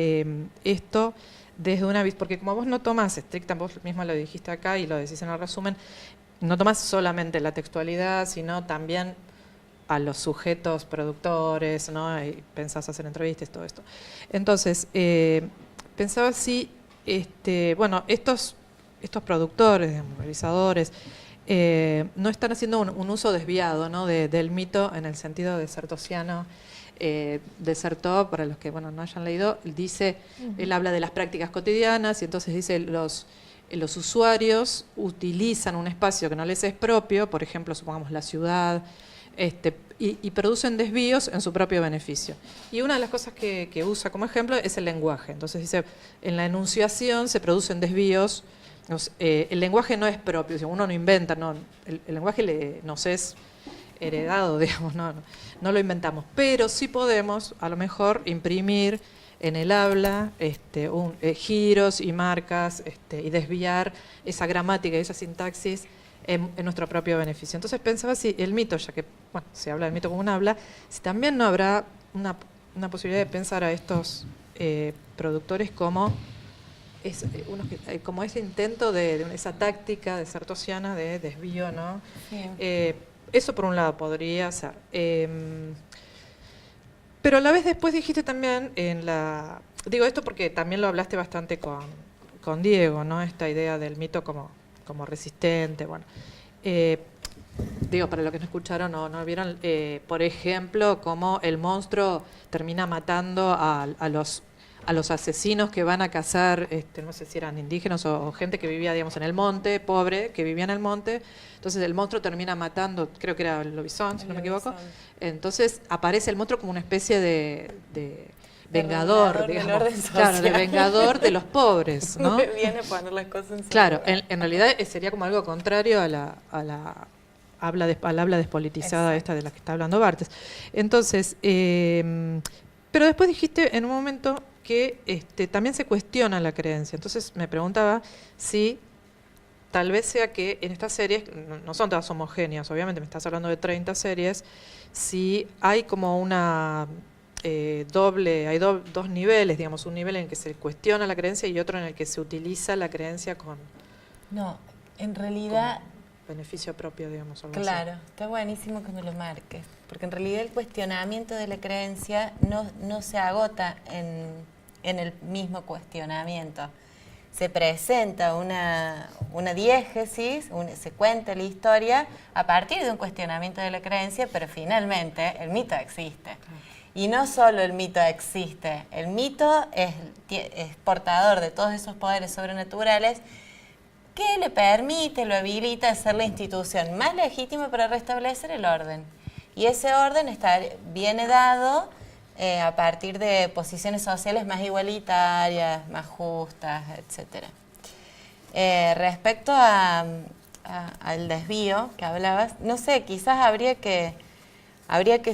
esto desde una vista, porque como vos no tomás estricta, vos mismo lo dijiste acá y lo decís en el resumen, no tomás solamente la textualidad, sino también a los sujetos productores, ¿no? Y pensás hacer entrevistas, todo esto. Entonces, pensaba si, bueno, estos productores, realizadores, no están haciendo un uso desviado, ¿no? del mito en el sentido desertociano. Desertó, para los que bueno no hayan leído, dice, él habla de las prácticas cotidianas y entonces dice los usuarios utilizan un espacio que no les es propio, por ejemplo, supongamos la ciudad, y producen desvíos en su propio beneficio. Y una de las cosas que usa como ejemplo es el lenguaje. Entonces dice, en la enunciación se producen desvíos, el lenguaje no es propio, uno no inventa, el lenguaje nos es heredado, digamos, no lo inventamos, pero sí podemos a lo mejor imprimir en el habla giros y marcas y desviar esa gramática y esa sintaxis en nuestro propio beneficio. Entonces pensaba si el mito, ya que bueno, se habla del mito como un habla, si también no habrá una posibilidad de pensar a estos productores como como ese intento de esa táctica desertociana de desvío, ¿no? Sí. Eso por un lado podría ser. Pero a la vez después dijiste también digo esto porque también lo hablaste bastante con Diego, ¿no? Esta idea del mito como resistente, bueno. Digo, para los que no escucharon o no vieron, por ejemplo, cómo el monstruo termina matando a los asesinos que van a cazar, no sé si eran indígenas o gente que vivía, digamos, en el monte, pobre, que vivía en el monte. Entonces el monstruo termina matando, creo que era el lobizón, si no me equivoco. Entonces aparece el monstruo como una especie de vengador, digamos, claro, de vengador de los pobres, ¿no? Viene a poner las cosas en su Claro, lugar. en realidad sería como algo contrario al habla despolitizada esta de la que está hablando Barthes. Entonces, pero después dijiste en un momento que también se cuestiona la creencia. Entonces me preguntaba si tal vez sea que en estas series, no son todas homogéneas, obviamente me estás hablando de 30 series, si hay como una hay dos niveles, digamos, un nivel en el que se cuestiona la creencia y otro en el que se utiliza la creencia con en realidad beneficio propio, digamos. Claro, está buenísimo que me lo marques, porque en realidad el cuestionamiento de la creencia no se agota en el mismo cuestionamiento. Se presenta una diégesis, se cuenta la historia a partir de un cuestionamiento de la creencia, pero finalmente el mito existe. Y no solo el mito existe, el mito es portador de todos esos poderes sobrenaturales que le permite, lo habilita a ser la institución más legítima para restablecer el orden. Y ese orden viene dado a partir de posiciones sociales más igualitarias, más justas, etc. Respecto al desvío que hablabas, no sé, quizás habría que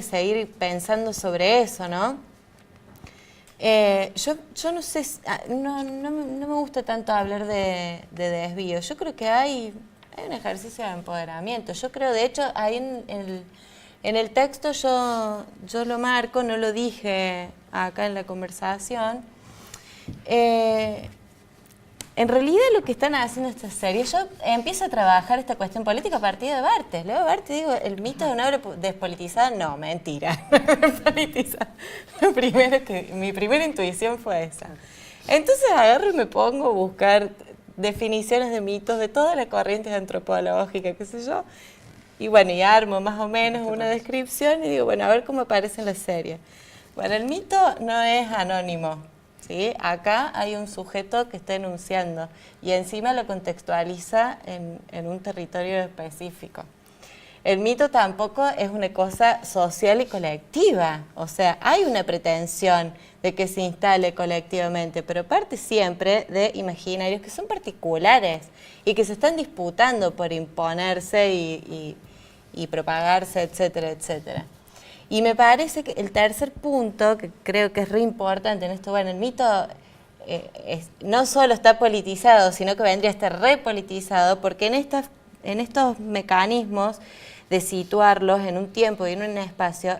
seguir pensando sobre eso, ¿no? Yo no sé, no me gusta tanto hablar de desvío. Yo creo que hay un ejercicio de empoderamiento. Yo creo, de hecho, ahí en el texto yo lo marco, no lo dije acá en la conversación. En realidad lo que están haciendo estas series, yo empiezo a trabajar esta cuestión política a partir de Barthes. Leo Barthes y digo, ¿el mito de una obra despolitizada? No, mentira. Mi primera intuición fue esa. Entonces agarro y me pongo a buscar definiciones de mitos de todas las corrientes antropológicas, qué sé yo. Y bueno, y armo más o menos una descripción y digo, bueno, a ver cómo aparece en la serie. Bueno, el mito no es anónimo. ¿sí? Acá hay un sujeto que está enunciando y encima lo contextualiza en un territorio específico. El mito tampoco es una cosa social y colectiva, o sea, hay una pretensión de que se instale colectivamente, pero parte siempre de imaginarios que son particulares y que se están disputando por imponerse y propagarse, etcétera, etcétera. Y me parece que el tercer punto, que creo que es re importante en esto, bueno, el mito no solo está politizado, sino que vendría a estar repolitizado, porque en estos mecanismos de situarlos en un tiempo y en un espacio,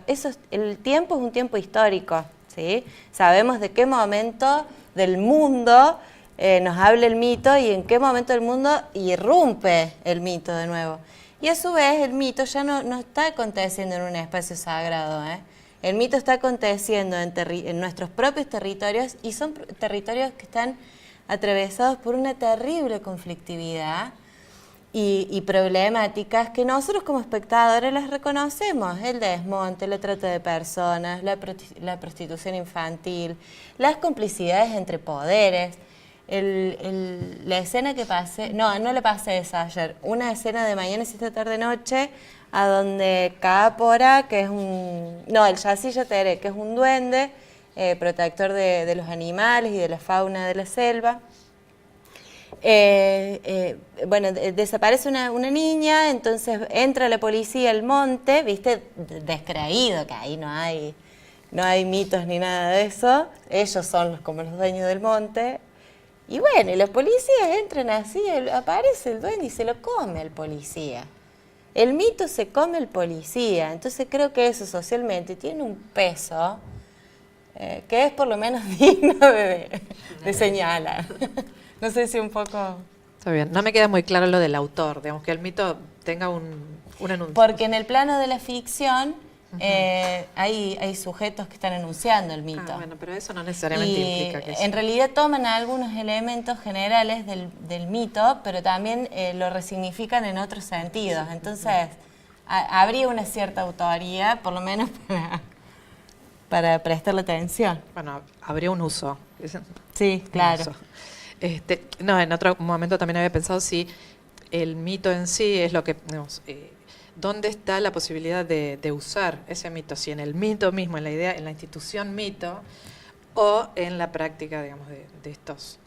el tiempo es un tiempo histórico, ¿sí? Sabemos de qué momento del mundo nos habla el mito y en qué momento del mundo irrumpe el mito de nuevo. Y a su vez el mito ya no está aconteciendo en un espacio sagrado, ¿eh? El mito está aconteciendo en nuestros propios territorios y son territorios que están atravesados por una terrible conflictividad y problemáticas que nosotros como espectadores las reconocemos: el desmonte, la trata de personas, la prostitución infantil, las complicidades entre poderes. La escena que pasé, no la pasé esa ayer, una escena de Mañana y esta tarde noche, a donde Cápora, que es el Yacilla Teré, que es un duende, protector de los animales y de la fauna de la selva. Desaparece una niña, entonces entra la policía al monte, viste, descreído, que ahí no hay mitos ni nada de eso, ellos son como los dueños del monte. Y bueno, y los policías entran así, aparece el duende y se lo come el policía. El mito se come el policía, entonces creo que eso socialmente tiene un peso que es por lo menos digno de señalar. No sé si un poco... Está bien, no me queda muy claro lo del autor, digamos que el mito tenga un anuncio. Porque en el plano de la ficción hay sujetos que están enunciando el mito. Bueno, pero eso no necesariamente implica que en realidad toman algunos elementos generales del mito, pero también lo resignifican en otros sentidos. Entonces, habría una cierta autoría, por lo menos para prestarle atención. Bueno, habría un uso. Sí, claro. Un uso. En otro momento también había pensado si el mito en sí es lo que... ¿Dónde está la posibilidad de usar ese mito? Si en el mito mismo, en la idea, en la institución mito, o en la práctica, digamos, de estos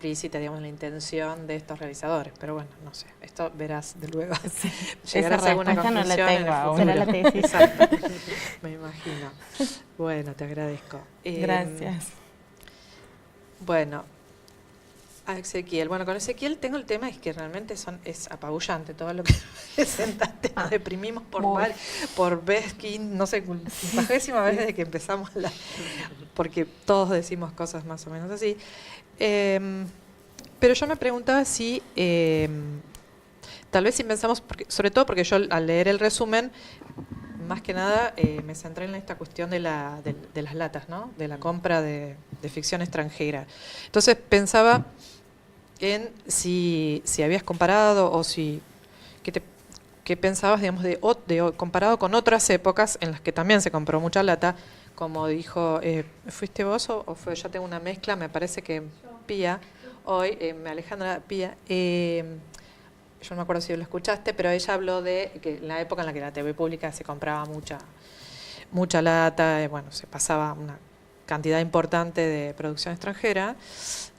explícita, digamos, la intención de estos realizadores. Pero bueno, no sé, esto verás de luego. Sí. Llegarás a alguna conclusión. No la tengo aún. Será la tesis. Exacto. Me imagino. Bueno, te agradezco. Gracias. Bueno, a Ezequiel. Bueno, con Ezequiel tengo el tema, es que realmente es apabullante todo lo que presentaste. Nos deprimimos por vez, no sé, 50ª vez desde que empezamos porque todos decimos cosas más o menos así. Pero yo me preguntaba si, tal vez si pensamos, sobre todo porque yo al leer el resumen, más que nada me centré en esta cuestión de las latas, ¿no? De la compra de ficción extranjera. Entonces pensaba en si habías comparado o qué pensabas, digamos, comparado con otras épocas en las que también se compró mucha lata, como dijo, ¿fuiste vos o fue? Yo tengo una mezcla, me parece que Pía, hoy, Alejandra Pía, yo no me acuerdo si lo escuchaste, pero ella habló de que en la época en la que la TV pública se compraba mucha lata, bueno, se pasaba una cantidad importante de producción extranjera,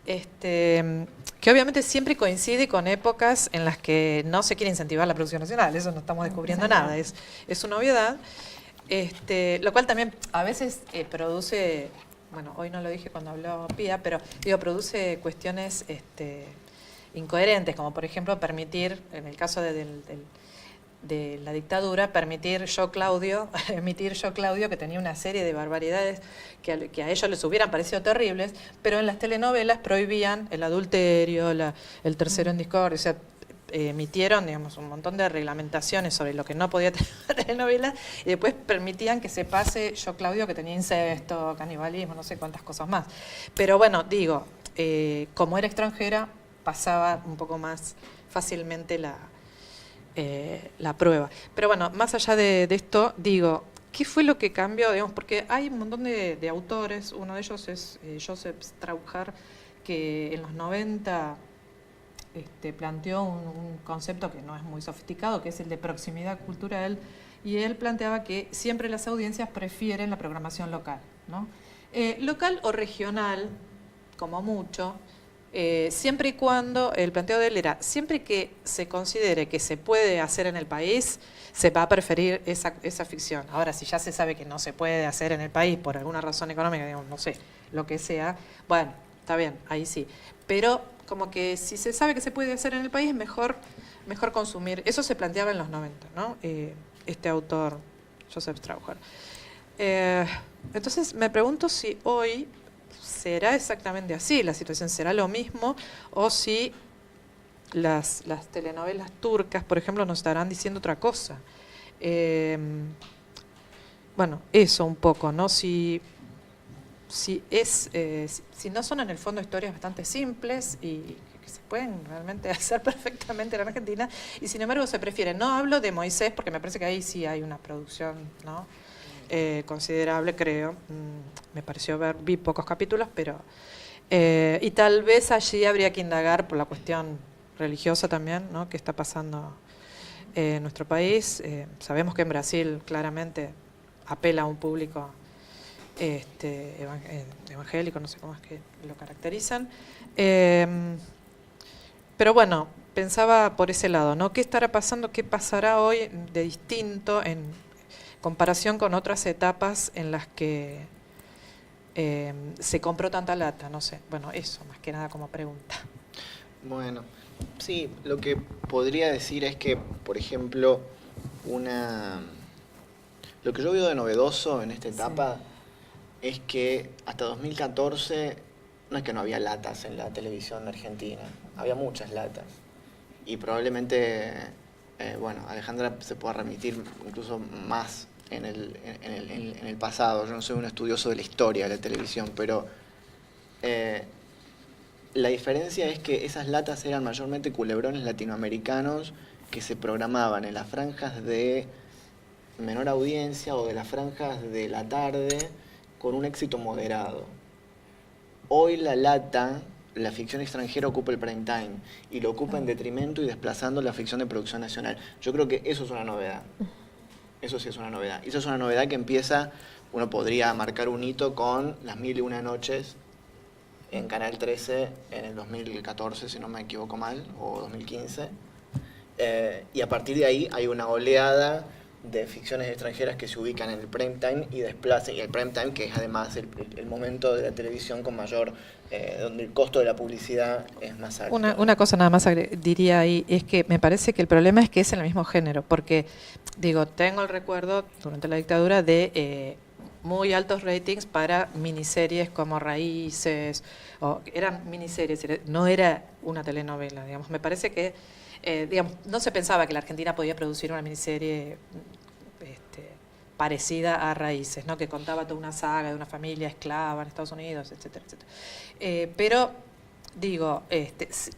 que obviamente siempre coincide con épocas en las que no se quiere incentivar la producción nacional, eso no estamos descubriendo nada, es una obviedad, lo cual también a veces produce, bueno, hoy no lo dije cuando habló Pía, pero digo, produce cuestiones incoherentes, como por ejemplo permitir, en el caso de la dictadura, emitir Yo Claudio, que tenía una serie de barbaridades que a ellos les hubieran parecido terribles, pero en las telenovelas prohibían el adulterio, el tercero en discordia, o sea, emitieron, digamos, un montón de reglamentaciones sobre lo que no podía tener la telenovela y después permitían que se pase Yo Claudio, que tenía incesto, canibalismo, no sé cuántas cosas más. Pero bueno, digo, como era extranjera, pasaba un poco más fácilmente la prueba. Pero bueno, más allá de esto, digo, ¿qué fue lo que cambió? Digamos, porque hay un montón de autores, uno de ellos es Joseph Strauchar, que en los 90 planteó un concepto que no es muy sofisticado, que es el de proximidad cultural, y él planteaba que siempre las audiencias prefieren la programación local, ¿no? Local o regional, como mucho, siempre y cuando, el planteo de él era, siempre que se considere que se puede hacer en el país, se va a preferir esa ficción. Ahora, si ya se sabe que no se puede hacer en el país por alguna razón económica, digamos, no sé, lo que sea, bueno, está bien, ahí sí. Pero como que si se sabe que se puede hacer en el país, mejor consumir. Eso se planteaba en los 90, ¿no? Este autor, Joseph Strauchar. Entonces me pregunto si hoy será exactamente así, la situación será lo mismo, o si las telenovelas turcas, por ejemplo, nos estarán diciendo otra cosa. Bueno, eso un poco, ¿no? Si no son en el fondo historias bastante simples y que se pueden realmente hacer perfectamente en Argentina, y sin embargo se prefiere. No hablo de Moisés, porque me parece que ahí sí hay una producción, ¿no? Considerable, creo. Me pareció vi pocos capítulos, pero y tal vez allí habría que indagar por la cuestión religiosa también, ¿no? Que está pasando en nuestro país. Sabemos que en Brasil claramente apela a un público evangélico, no sé cómo es que lo caracterizan. Pero bueno, pensaba por ese lado, ¿no? ¿Qué estará pasando, qué pasará hoy de distinto en comparación con otras etapas en las que se compró tanta lata? No sé, bueno, eso más que nada como pregunta. Bueno, sí, lo que podría decir es que, por ejemplo, lo que yo veo de novedoso en esta etapa es que hasta 2014 no es que no había latas en la televisión argentina, había muchas latas. Y probablemente, Alejandra se pueda remitir incluso más en el pasado. Yo no soy un estudioso de la historia de la televisión, pero la diferencia es que esas latas eran mayormente culebrones latinoamericanos que se programaban en las franjas de menor audiencia o de las franjas de la tarde con un éxito moderado. Hoy la ficción extranjera ocupa el prime time y lo ocupa en detrimento y desplazando la ficción de producción nacional. Yo creo que eso es una novedad. Eso sí es una novedad. Y eso es una novedad que empieza, uno podría marcar un hito con Las Mil y Una Noches en Canal 13 en el 2014, si no me equivoco mal, o 2015. Y a partir de ahí hay una oleada de ficciones extranjeras que se ubican en el prime time y desplazan, y el prime time que es además el momento de la televisión con mayor, donde el costo de la publicidad es más alto. Una cosa nada más diría ahí, es que me parece que el problema es que es en el mismo género, porque digo, tengo el recuerdo durante la dictadura de muy altos ratings para miniseries como Raíces, o eran miniseries, no era una telenovela, digamos. Me parece que no se pensaba que la Argentina podía producir una miniserie parecida a Raíces, ¿no? Que contaba toda una saga de una familia esclava en Estados Unidos, etcétera, etcétera. Pero, digo,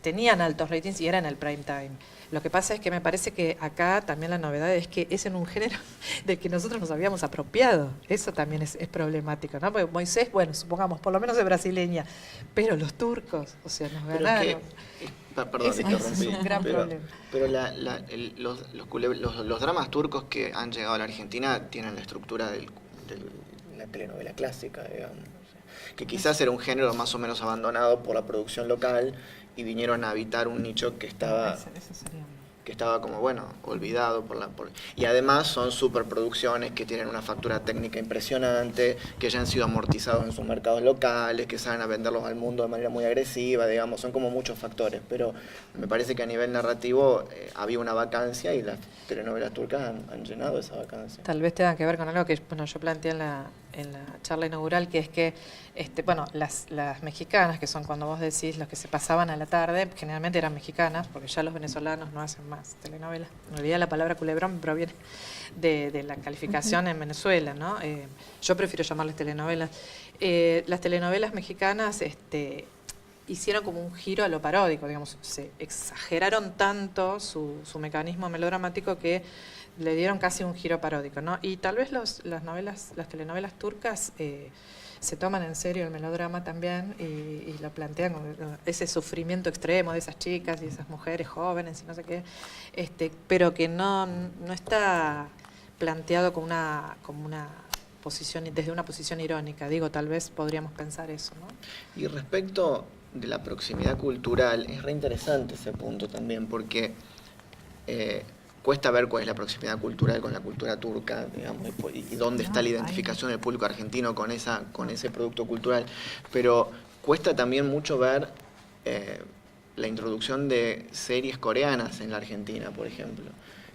tenían altos ratings y eran el prime time. Lo que pasa es que me parece que acá también la novedad es que es en un género del que nosotros nos habíamos apropiado. Eso también es problemático, ¿no? Porque Moisés, bueno, supongamos, por lo menos es brasileña, pero los turcos, o sea, nos ganaron. Perdón, te interrumpí. Es un gran problema. Pero los dramas turcos que han llegado a la Argentina tienen la estructura de la telenovela clásica, digamos. Que quizás era un género más o menos abandonado por la producción local y vinieron a habitar un nicho que estaba como, olvidado y además son superproducciones que tienen una factura técnica impresionante, que ya han sido amortizados en sus mercados locales, que saben a venderlos al mundo de manera muy agresiva, digamos, son como muchos factores, pero me parece que a nivel narrativo había una vacancia y las telenovelas turcas han llenado esa vacancia. Tal vez tenga que ver con algo que yo planteé en la charla inaugural, que es que las mexicanas, que son cuando vos decís los que se pasaban a la tarde, generalmente eran mexicanas, porque ya los venezolanos no hacen más telenovelas. En realidad la palabra culebrón proviene de la calificación en Venezuela, ¿no? Yo prefiero llamarles telenovelas. Las telenovelas mexicanas hicieron como un giro a lo paródico, digamos, se exageraron tanto su mecanismo melodramático que le dieron casi un giro paródico, ¿no? Y tal vez las telenovelas turcas se toman en serio el melodrama también y lo plantean como ese sufrimiento extremo de esas chicas y esas mujeres jóvenes y no sé qué, pero que no está planteado como una posición, desde una posición irónica. Digo, tal vez podríamos pensar eso, ¿no? Y respecto de la proximidad cultural, es re interesante ese punto también, porque cuesta ver cuál es la proximidad cultural con la cultura turca, digamos, y dónde está la identificación del público argentino con ese producto cultural, pero cuesta también mucho ver la introducción de series coreanas en la Argentina, por ejemplo,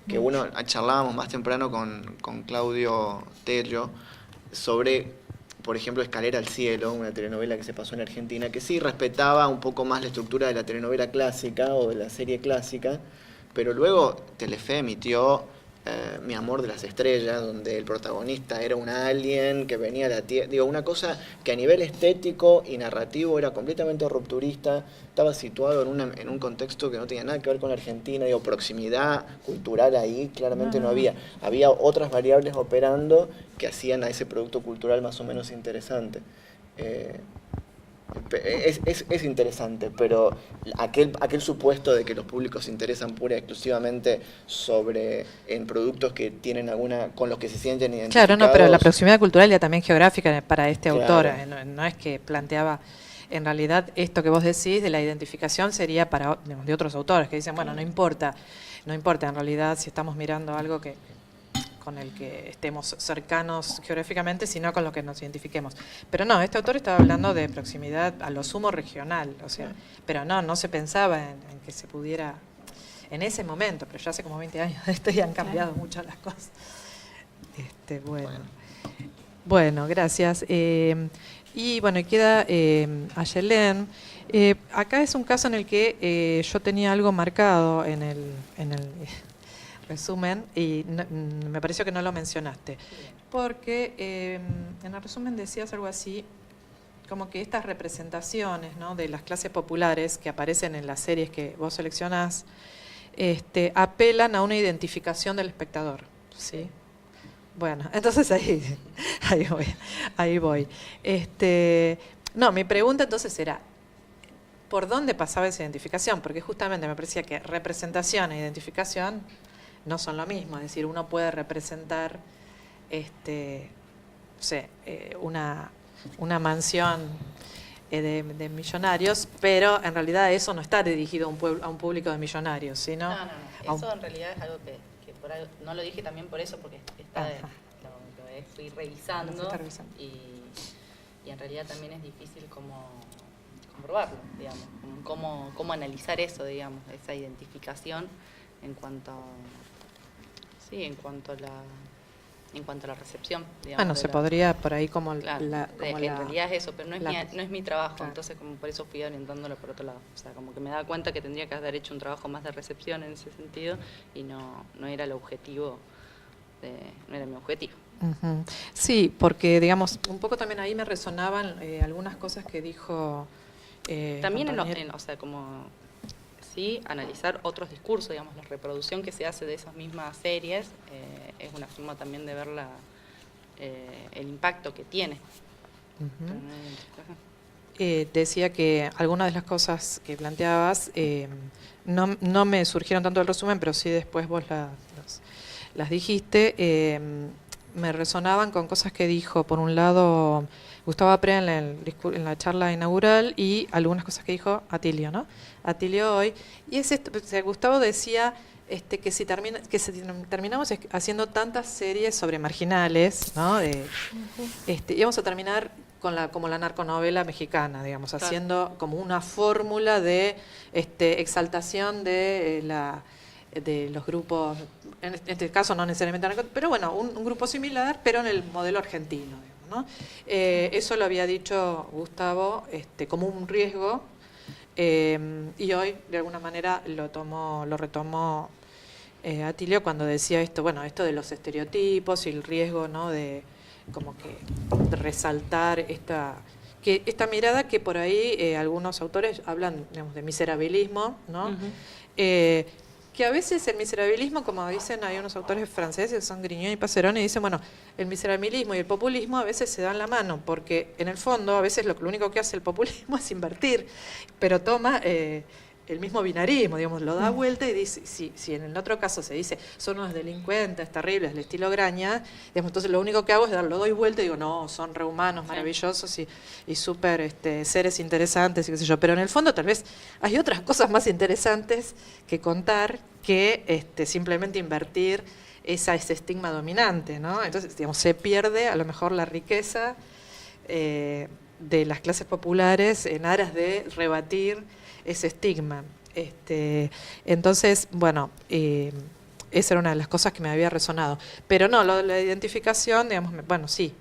que charlábamos más temprano con Claudio Tello sobre, por ejemplo, Escalera al Cielo, una telenovela que se pasó en Argentina, que sí respetaba un poco más la estructura de la telenovela clásica o de la serie clásica, pero luego Telefe emitió Mi amor de las estrellas, donde el protagonista era un alien que venía a la Tierra. Digo, una cosa que a nivel estético y narrativo era completamente rupturista, estaba situado en un contexto que no tenía nada que ver con la Argentina. Digo, proximidad cultural ahí claramente no había. Había otras variables operando que hacían a ese producto cultural más o menos interesante. Es interesante, pero aquel supuesto de que los públicos se interesan pura y exclusivamente en productos que tienen con los que se sienten identificados. Claro, no, pero la proximidad cultural y también geográfica para este autor, no es que planteaba, en realidad esto que vos decís de la identificación sería para de otros autores que dicen, bueno, no importa en realidad si estamos mirando algo con el que estemos cercanos geográficamente, sino con lo que nos identifiquemos. Pero no, este autor estaba hablando de proximidad a lo sumo regional, o sea, pero no se pensaba en que se pudiera, en ese momento, pero ya hace como 20 años de esto y han cambiado mucho las cosas. Bueno, gracias. Y bueno, queda Ayelén. Acá es un caso en el que yo tenía algo marcado en el resumen y me pareció que no lo mencionaste, porque en el resumen decías algo así, como que estas representaciones, ¿no?, de las clases populares que aparecen en las series que vos seleccionás, apelan a una identificación del espectador, ¿sí? Bueno, entonces ahí voy. No, mi pregunta entonces era, ¿por dónde pasaba esa identificación? Porque justamente me parecía que representación e identificación no son lo mismo, es decir, uno puede representar una mansión de millonarios, pero en realidad eso no está dirigido a un público de millonarios, sino... No. Eso en realidad es algo que por ahí, no lo dije también por eso, porque lo fui revisando, y en realidad también es difícil como comprobarlo, digamos, cómo analizar eso, digamos, esa identificación en cuanto a la recepción, digamos. Se podría por ahí como en realidad es eso, pero no es mi trabajo, claro. Entonces como por eso fui orientándolo por otro lado. O sea, como que me daba cuenta que tendría que haber hecho un trabajo más de recepción en ese sentido y no era el objetivo, no era mi objetivo. Uh-huh. Sí, porque digamos, un poco también ahí me resonaban algunas cosas que dijo... también sí, analizar otros discursos, digamos, la reproducción que se hace de esas mismas series es una forma también de ver el impacto que tiene. Uh-huh. Decía que algunas de las cosas que planteabas no me surgieron tanto del resumen, pero sí después vos las dijiste. Me resonaban con cosas que dijo, por un lado, Gustavo Aprea en la charla inaugural y algunas cosas que dijo Atilio, ¿no? Atilio hoy. Y es esto, Gustavo decía que si terminamos haciendo tantas series sobre marginales, ¿no? Íbamos a terminar como la narconovela mexicana, digamos, claro, haciendo como una fórmula de exaltación de los grupos, en este caso no necesariamente, pero bueno, un grupo similar, pero en el modelo argentino, digamos, ¿no? Eso lo había dicho Gustavo como un riesgo, y hoy de alguna manera lo retomó Atilio cuando decía esto de los estereotipos y el riesgo, ¿no?, de como que resaltar esta mirada que por ahí algunos autores hablan, digamos, de miserabilismo, ¿no? Uh-huh. que a veces el miserabilismo, como dicen, hay unos autores franceses que son Grignon y Passerone, y dicen, bueno, el miserabilismo y el populismo a veces se dan la mano, porque en el fondo a veces lo único que hace el populismo es invertir, pero toma el mismo binarismo, digamos, lo da vuelta y dice, si en el otro caso se dice, son unos delincuentes terribles, del estilo Graña, digamos, entonces lo único que hago es lo doy vuelta y digo, no, son rehumanos, maravillosos y súper seres interesantes y qué sé yo, pero en el fondo tal vez hay otras cosas más interesantes que contar que simplemente invertir ese estigma dominante, ¿no? Entonces, digamos, se pierde a lo mejor la riqueza de las clases populares en aras de rebatir ese estigma. Entonces, bueno, esa era una de las cosas que me había resonado. Pero no, lo de la identificación, digamos, bueno, sí,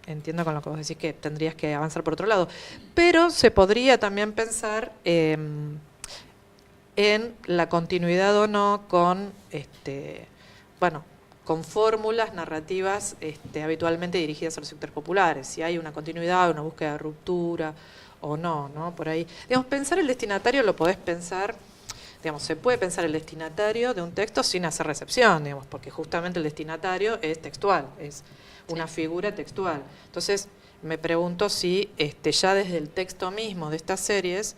entiendo con lo que vos decís que tendrías que avanzar por otro lado. Pero se podría también pensar en la continuidad o no con, bueno, con fórmulas narrativas habitualmente dirigidas a los sectores populares. Si hay una continuidad, una búsqueda de ruptura o no, ¿no? Por ahí. Digamos, pensar el destinatario lo podés pensar, digamos, se puede pensar el destinatario de un texto sin hacer recepción, digamos, porque justamente el destinatario es textual, es una figura textual. Entonces, me pregunto si ya desde el texto mismo de estas series,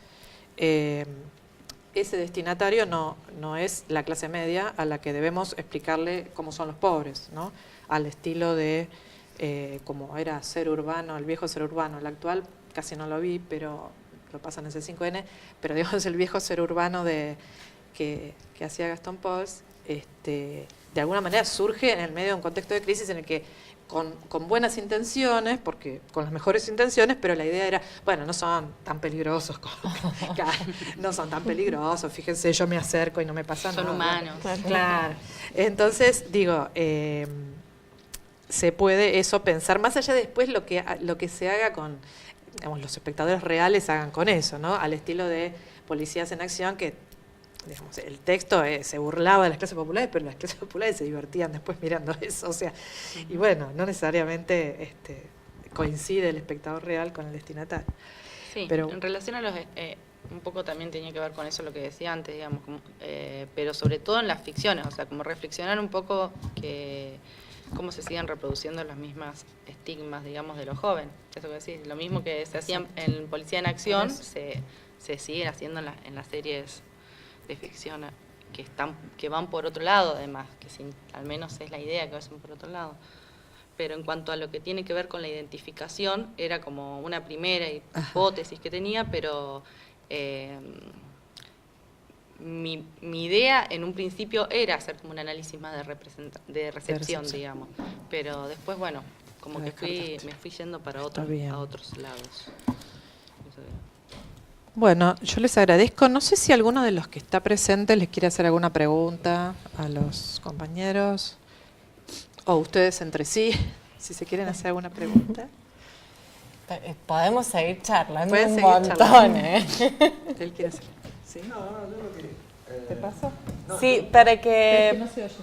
ese destinatario no es la clase media a la que debemos explicarle cómo son los pobres, ¿no? Al estilo de como era Ser Urbano, el viejo Ser Urbano, el actual casi no lo vi, pero lo pasan en C5N, pero digamos el viejo Ser Urbano que hacía Gastón Pauls, de alguna manera surge en el medio de un contexto de crisis en el que con buenas intenciones, porque con las mejores intenciones, pero la idea era, bueno, no son tan peligrosos, no son tan peligrosos, fíjense, yo me acerco y no me pasa nada. Son humanos. Claro. Entonces, digo, se puede eso pensar, más allá de después lo que se haga con, digamos, los espectadores reales hagan con eso, ¿no? Al estilo de Policías en Acción, que digamos, el texto se burlaba de las clases populares, pero las clases populares se divertían después mirando eso, o sea, y bueno, no necesariamente coincide el espectador real con el destinatario. Sí, pero en relación a los, un poco también tenía que ver con eso lo que decía antes, digamos, pero sobre todo en las ficciones, o sea, como reflexionar un poco que cómo se siguen reproduciendo los mismos estigmas, digamos, de los jóvenes. Eso que decís, lo mismo que se hacía en Policía en Acción, se sigue haciendo en las series de ficción que van por otro lado, además, que al menos es la idea que vayan por otro lado. Pero en cuanto a lo que tiene que ver con la identificación, era como una primera hipótesis que tenía, pero mi idea en un principio era hacer como un análisis más de recepción, digamos. Pero después, bueno, como que me fui yendo para otros lados. Bueno, yo les agradezco. No sé si alguno de los que está presente les quiere hacer alguna pregunta a los compañeros o ustedes entre sí, si se quieren hacer alguna pregunta. Podemos seguir charlando Pueden un seguir montón, charlando. ¿eh? ¿Él quiere hacer? Sí, no, yo creo que... ¿Te pasó? No, Sí, no, para Es que no se oye.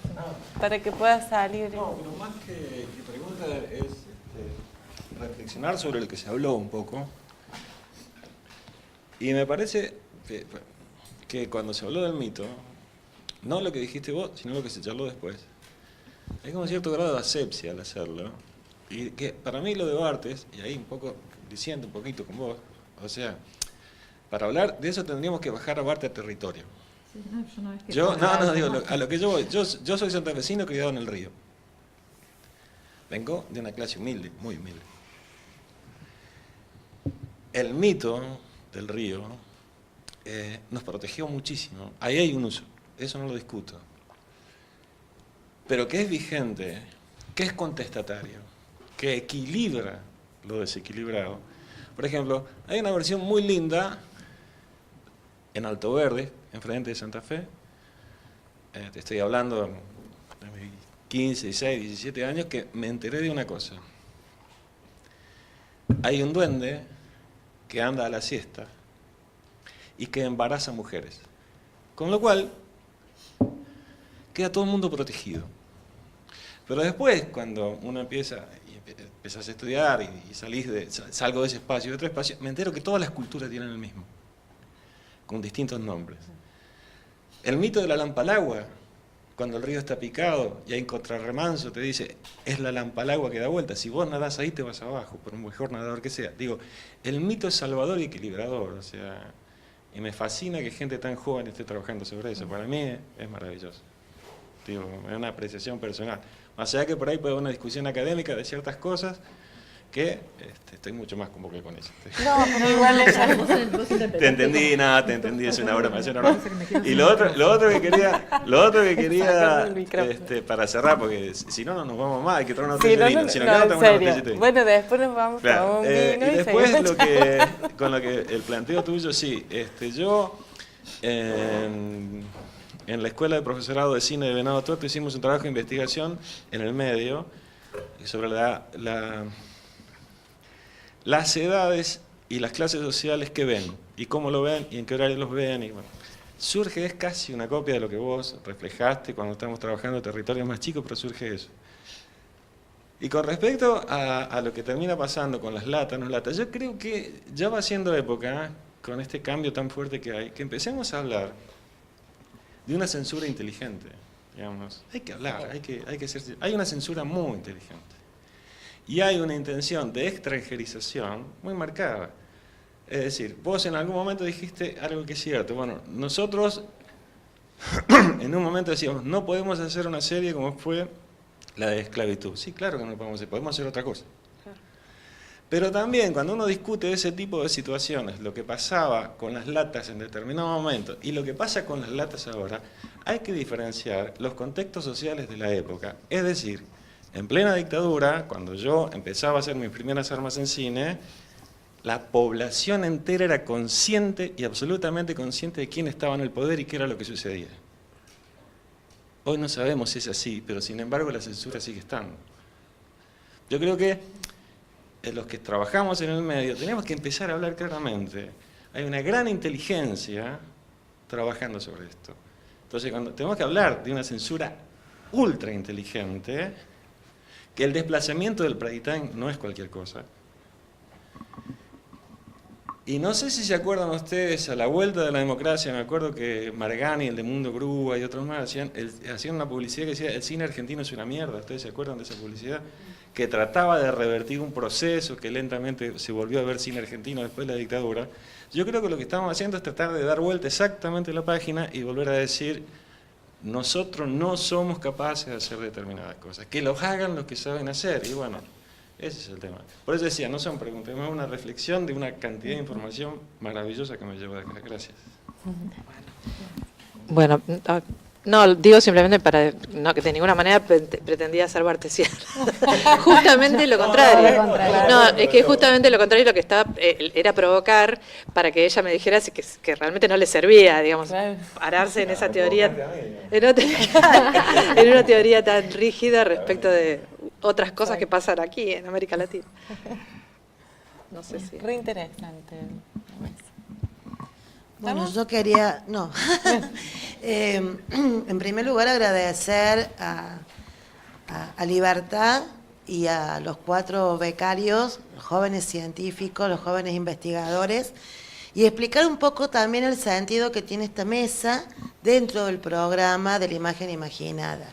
para que pueda salir. No, pero más que pregunta es reflexionar sobre lo que se habló un poco. Y me parece que cuando se habló del mito, no lo que dijiste vos, sino lo que se charló después, hay como cierto grado de asepsia al hacerlo. Y que para mí lo de Barthes, y ahí un poco diciendo un poquito con vos, o sea, para hablar de eso tendríamos que bajar a Barthes a territorio. Digo, a lo que yo voy, yo soy santafesino criado en el río. Vengo de una clase humilde, muy humilde. El mito del río nos protegió muchísimo. Ahí hay un uso, eso no lo discuto. Pero que es vigente, que es contestatario, que equilibra lo desequilibrado. Por ejemplo, hay una versión muy linda en Alto Verde, enfrente de Santa Fe. Te estoy hablando de mis 15, 16, 17 años, que me enteré de una cosa. Hay un duende que anda a la siesta y que embaraza mujeres. Con lo cual, queda todo el mundo protegido. Pero después, cuando uno empiezas a estudiar y salgo de ese espacio, de otro espacio, me entero que todas las culturas tienen el mismo, con distintos nombres. El mito de la lampalagua, cuando el río está picado y hay contrarremanso, te dice, es la lampalagua que da vuelta. Si vos nadás ahí, te vas abajo, por un mejor nadador que sea. Digo, el mito es salvador y equilibrador, o sea, y me fascina que gente tan joven esté trabajando sobre eso. Para mí es maravilloso. Digo, es una apreciación personal. Más allá que por ahí puede haber una discusión académica de ciertas cosas, que estoy mucho más como que con eso. No, pero igual Te entendí, nada, te entendí, es una broma, es una broma. Y lo otro que quería para cerrar, porque si no, no nos vamos más, hay que traer una botella de vino, si no, en tomamos una serio. botellita de vino. Bueno, después nos vamos a un vino Y después seguimos. con lo que el planteo tuyo, sí, yo en la Escuela de Profesorado de Cine de Venado Tuerto hicimos un trabajo de investigación en el medio sobre las edades y las clases sociales que ven, y cómo lo ven, y en qué horario los ven, y bueno. Surge, es casi una copia de lo que vos reflejaste cuando estamos trabajando en territorios más chicos, pero surge eso. Y con respecto a lo que termina pasando con las latas, no latas, yo creo que ya va siendo época, con este cambio tan fuerte que hay, que empecemos a hablar de una censura inteligente, digamos. Hay que hablar, hay una censura muy inteligente. Y hay una intención de extranjerización muy marcada. Es decir, vos en algún momento dijiste algo que es cierto. Bueno, nosotros en un momento decíamos, no podemos hacer una serie como fue la de esclavitud. Sí, claro que no podemos hacer otra cosa. Pero también cuando uno discute ese tipo de situaciones, lo que pasaba con las latas en determinado momento y lo que pasa con las latas ahora, hay que diferenciar los contextos sociales de la época. Es decir, en plena dictadura, cuando yo empezaba a hacer mis primeras armas en cine, la población entera era consciente y absolutamente consciente de quién estaba en el poder y qué era lo que sucedía. Hoy no sabemos si es así, pero sin embargo la censura sigue estando. Yo creo que los que trabajamos en el medio tenemos que empezar a hablar claramente. Hay una gran inteligencia trabajando sobre esto. Entonces, cuando tenemos que hablar de una censura ultra inteligente, que el desplazamiento del prime time no es cualquier cosa. Y no sé si se acuerdan ustedes, a la vuelta de la democracia, me acuerdo que Margani, el de Mundo Grúa y otros más, hacían una publicidad que decía, el cine argentino es una mierda. ¿Ustedes se acuerdan de esa publicidad? Que trataba de revertir un proceso que lentamente se volvió a ver cine argentino después de la dictadura. Yo creo que lo que estamos haciendo es tratar de dar vuelta exactamente la página y volver a decir, nosotros no somos capaces de hacer determinadas cosas, que los hagan los que saben hacer, y bueno, ese es el tema. Por eso decía, no son preguntas, es una reflexión de una cantidad de información maravillosa que me llevo de acá. Gracias. Bueno, no, digo simplemente para, no que de ninguna manera pretendía ser bartesiana. Justamente lo contrario. No, es que justamente lo contrario lo que estaba era provocar para que ella me dijera que realmente no le servía, digamos, pararse en esa teoría, en una teoría tan rígida respecto de otras cosas que pasan aquí en América Latina. No sé si. Re interesante. Bueno, yo quería, en primer lugar agradecer a Libertad y a los 4 becarios, los jóvenes científicos, los jóvenes investigadores, y explicar un poco también el sentido que tiene esta mesa dentro del programa de la imagen imaginada.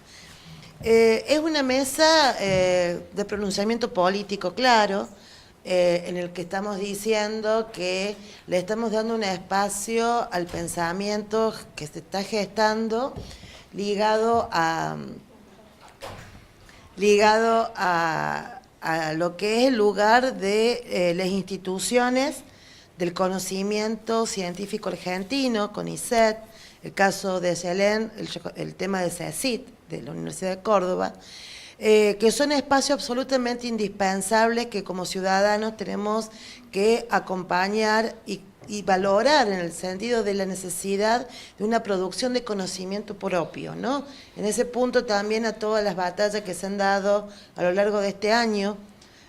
Es una mesa de pronunciamiento político claro, en el que estamos diciendo que le estamos dando un espacio al pensamiento que se está gestando ligado a lo que es el lugar de las instituciones del conocimiento científico argentino, CONICET, el caso de Selén, el tema de CECIT, de la Universidad de Córdoba, que son espacios absolutamente indispensables que como ciudadanos tenemos que acompañar y valorar en el sentido de la necesidad de una producción de conocimiento propio, ¿no? En ese punto también a todas las batallas que se han dado a lo largo de este año,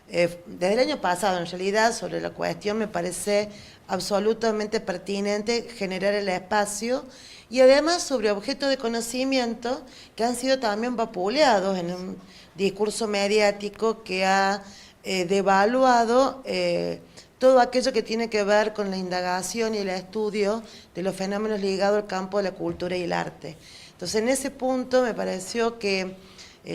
desde el año pasado en realidad, sobre la cuestión me parece absolutamente pertinente generar el espacio y además sobre objetos de conocimiento que han sido también vapuleados en un discurso mediático que ha devaluado todo aquello que tiene que ver con la indagación y el estudio de los fenómenos ligados al campo de la cultura y el arte. Entonces, en ese punto me pareció que,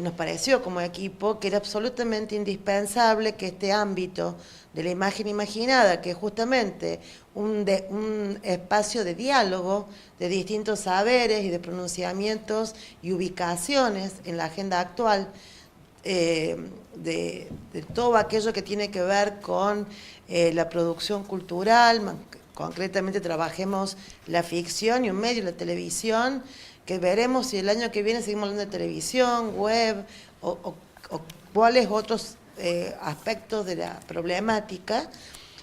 nos pareció como equipo, que era absolutamente indispensable que este ámbito de la imagen imaginada, que es justamente un espacio de diálogo de distintos saberes y de pronunciamientos y ubicaciones en la agenda actual, de todo aquello que tiene que ver con la producción cultural, concretamente trabajemos la ficción y un medio, la televisión, que veremos si el año que viene seguimos hablando de televisión, web o cuáles otros aspectos de la problemática.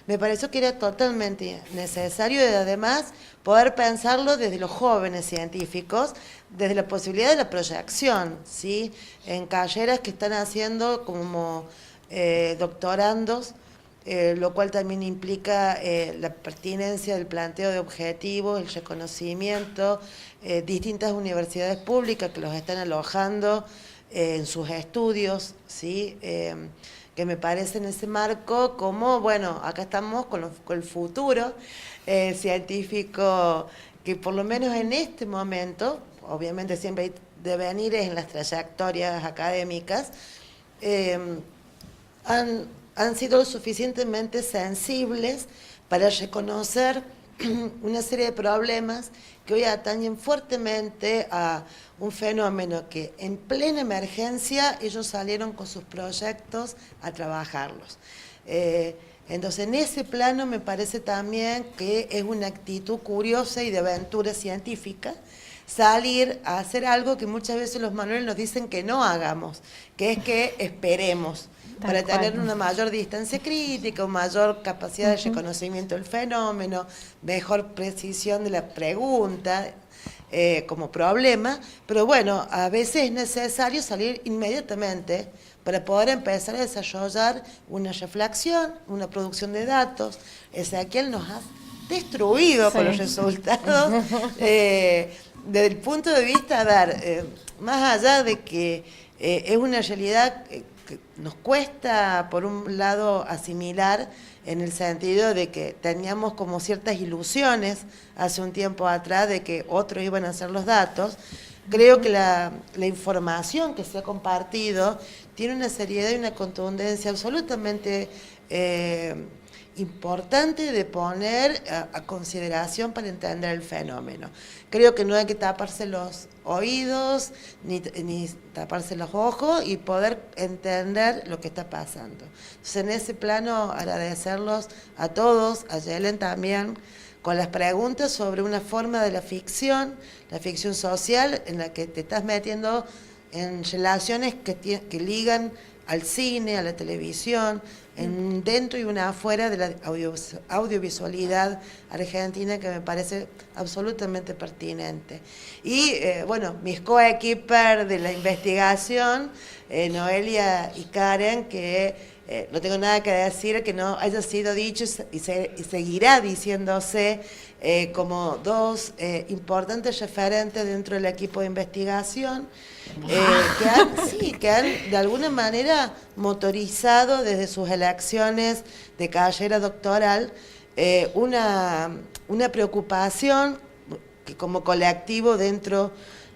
Me pareció que era totalmente necesario y además poder pensarlo desde los jóvenes científicos, desde la posibilidad de la proyección, ¿sí? En carreras que están haciendo como doctorandos, lo cual también implica la pertinencia del planteo de objetivos, el reconocimiento, distintas universidades públicas que los están alojando en sus estudios, ¿sí? Que me parece en ese marco como, bueno, acá estamos con el futuro científico, que por lo menos en este momento, obviamente siempre hay devenires en las trayectorias académicas, han sido lo suficientemente sensibles para reconocer una serie de problemas que hoy atañen fuertemente a un fenómeno que en plena emergencia ellos salieron con sus proyectos a trabajarlos. Entonces, en ese plano me parece también que es una actitud curiosa y de aventura científica salir a hacer algo que muchas veces los manuales nos dicen que no hagamos, que es que esperemos para tener una mayor distancia crítica, una mayor capacidad de reconocimiento del fenómeno, mejor precisión de la pregunta como problema, pero bueno, a veces es necesario salir inmediatamente para poder empezar a desarrollar una reflexión, una producción de datos. Ezequiel nos ha destruido con los resultados desde el punto de vista, a ver, más allá de que es una realidad que nos cuesta, por un lado, asimilar, en el sentido de que teníamos como ciertas ilusiones hace un tiempo atrás de que otros iban a hacer los datos. Creo que la información que se ha compartido tiene una seriedad y una contundencia absolutamente importante de poner a consideración para entender el fenómeno. Creo que no hay que taparse los oídos ni taparse los ojos y poder entender lo que está pasando. Entonces, en ese plano, agradecerlos a todos, a Yelen también, con las preguntas sobre una forma de la ficción social, en la que te estás metiendo en relaciones que ligan al cine, a la televisión, dentro y una afuera de la audiovisualidad argentina, que me parece absolutamente pertinente. Y bueno, mis coequippers de la investigación, Noelia y Karen, que no tengo nada que decir que no haya sido dicho y seguirá diciéndose como dos importantes referentes dentro del equipo de investigación, que han de alguna manera motorizado desde sus elecciones de carrera doctoral una preocupación que como colectivo dentro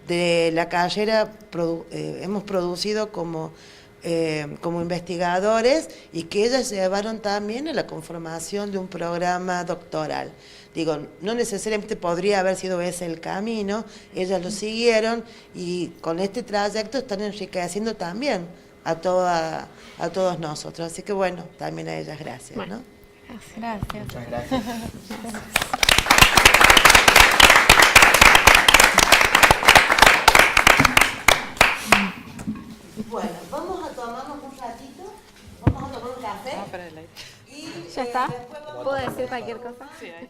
de la carrera hemos producido como investigadores, y que ellas llevaron también a la conformación de un programa doctoral. Digo, no necesariamente podría haber sido ese el camino, ellas lo siguieron y con este trayecto están enriqueciendo también a todos nosotros. Así que bueno, también a ellas gracias, ¿no? Gracias. Muchas gracias. Bueno, vamos a tomarnos un ratito, vamos a tomar un café. ¿Ya está? ¿Puedo decir cualquier cosa? Sí, ahí.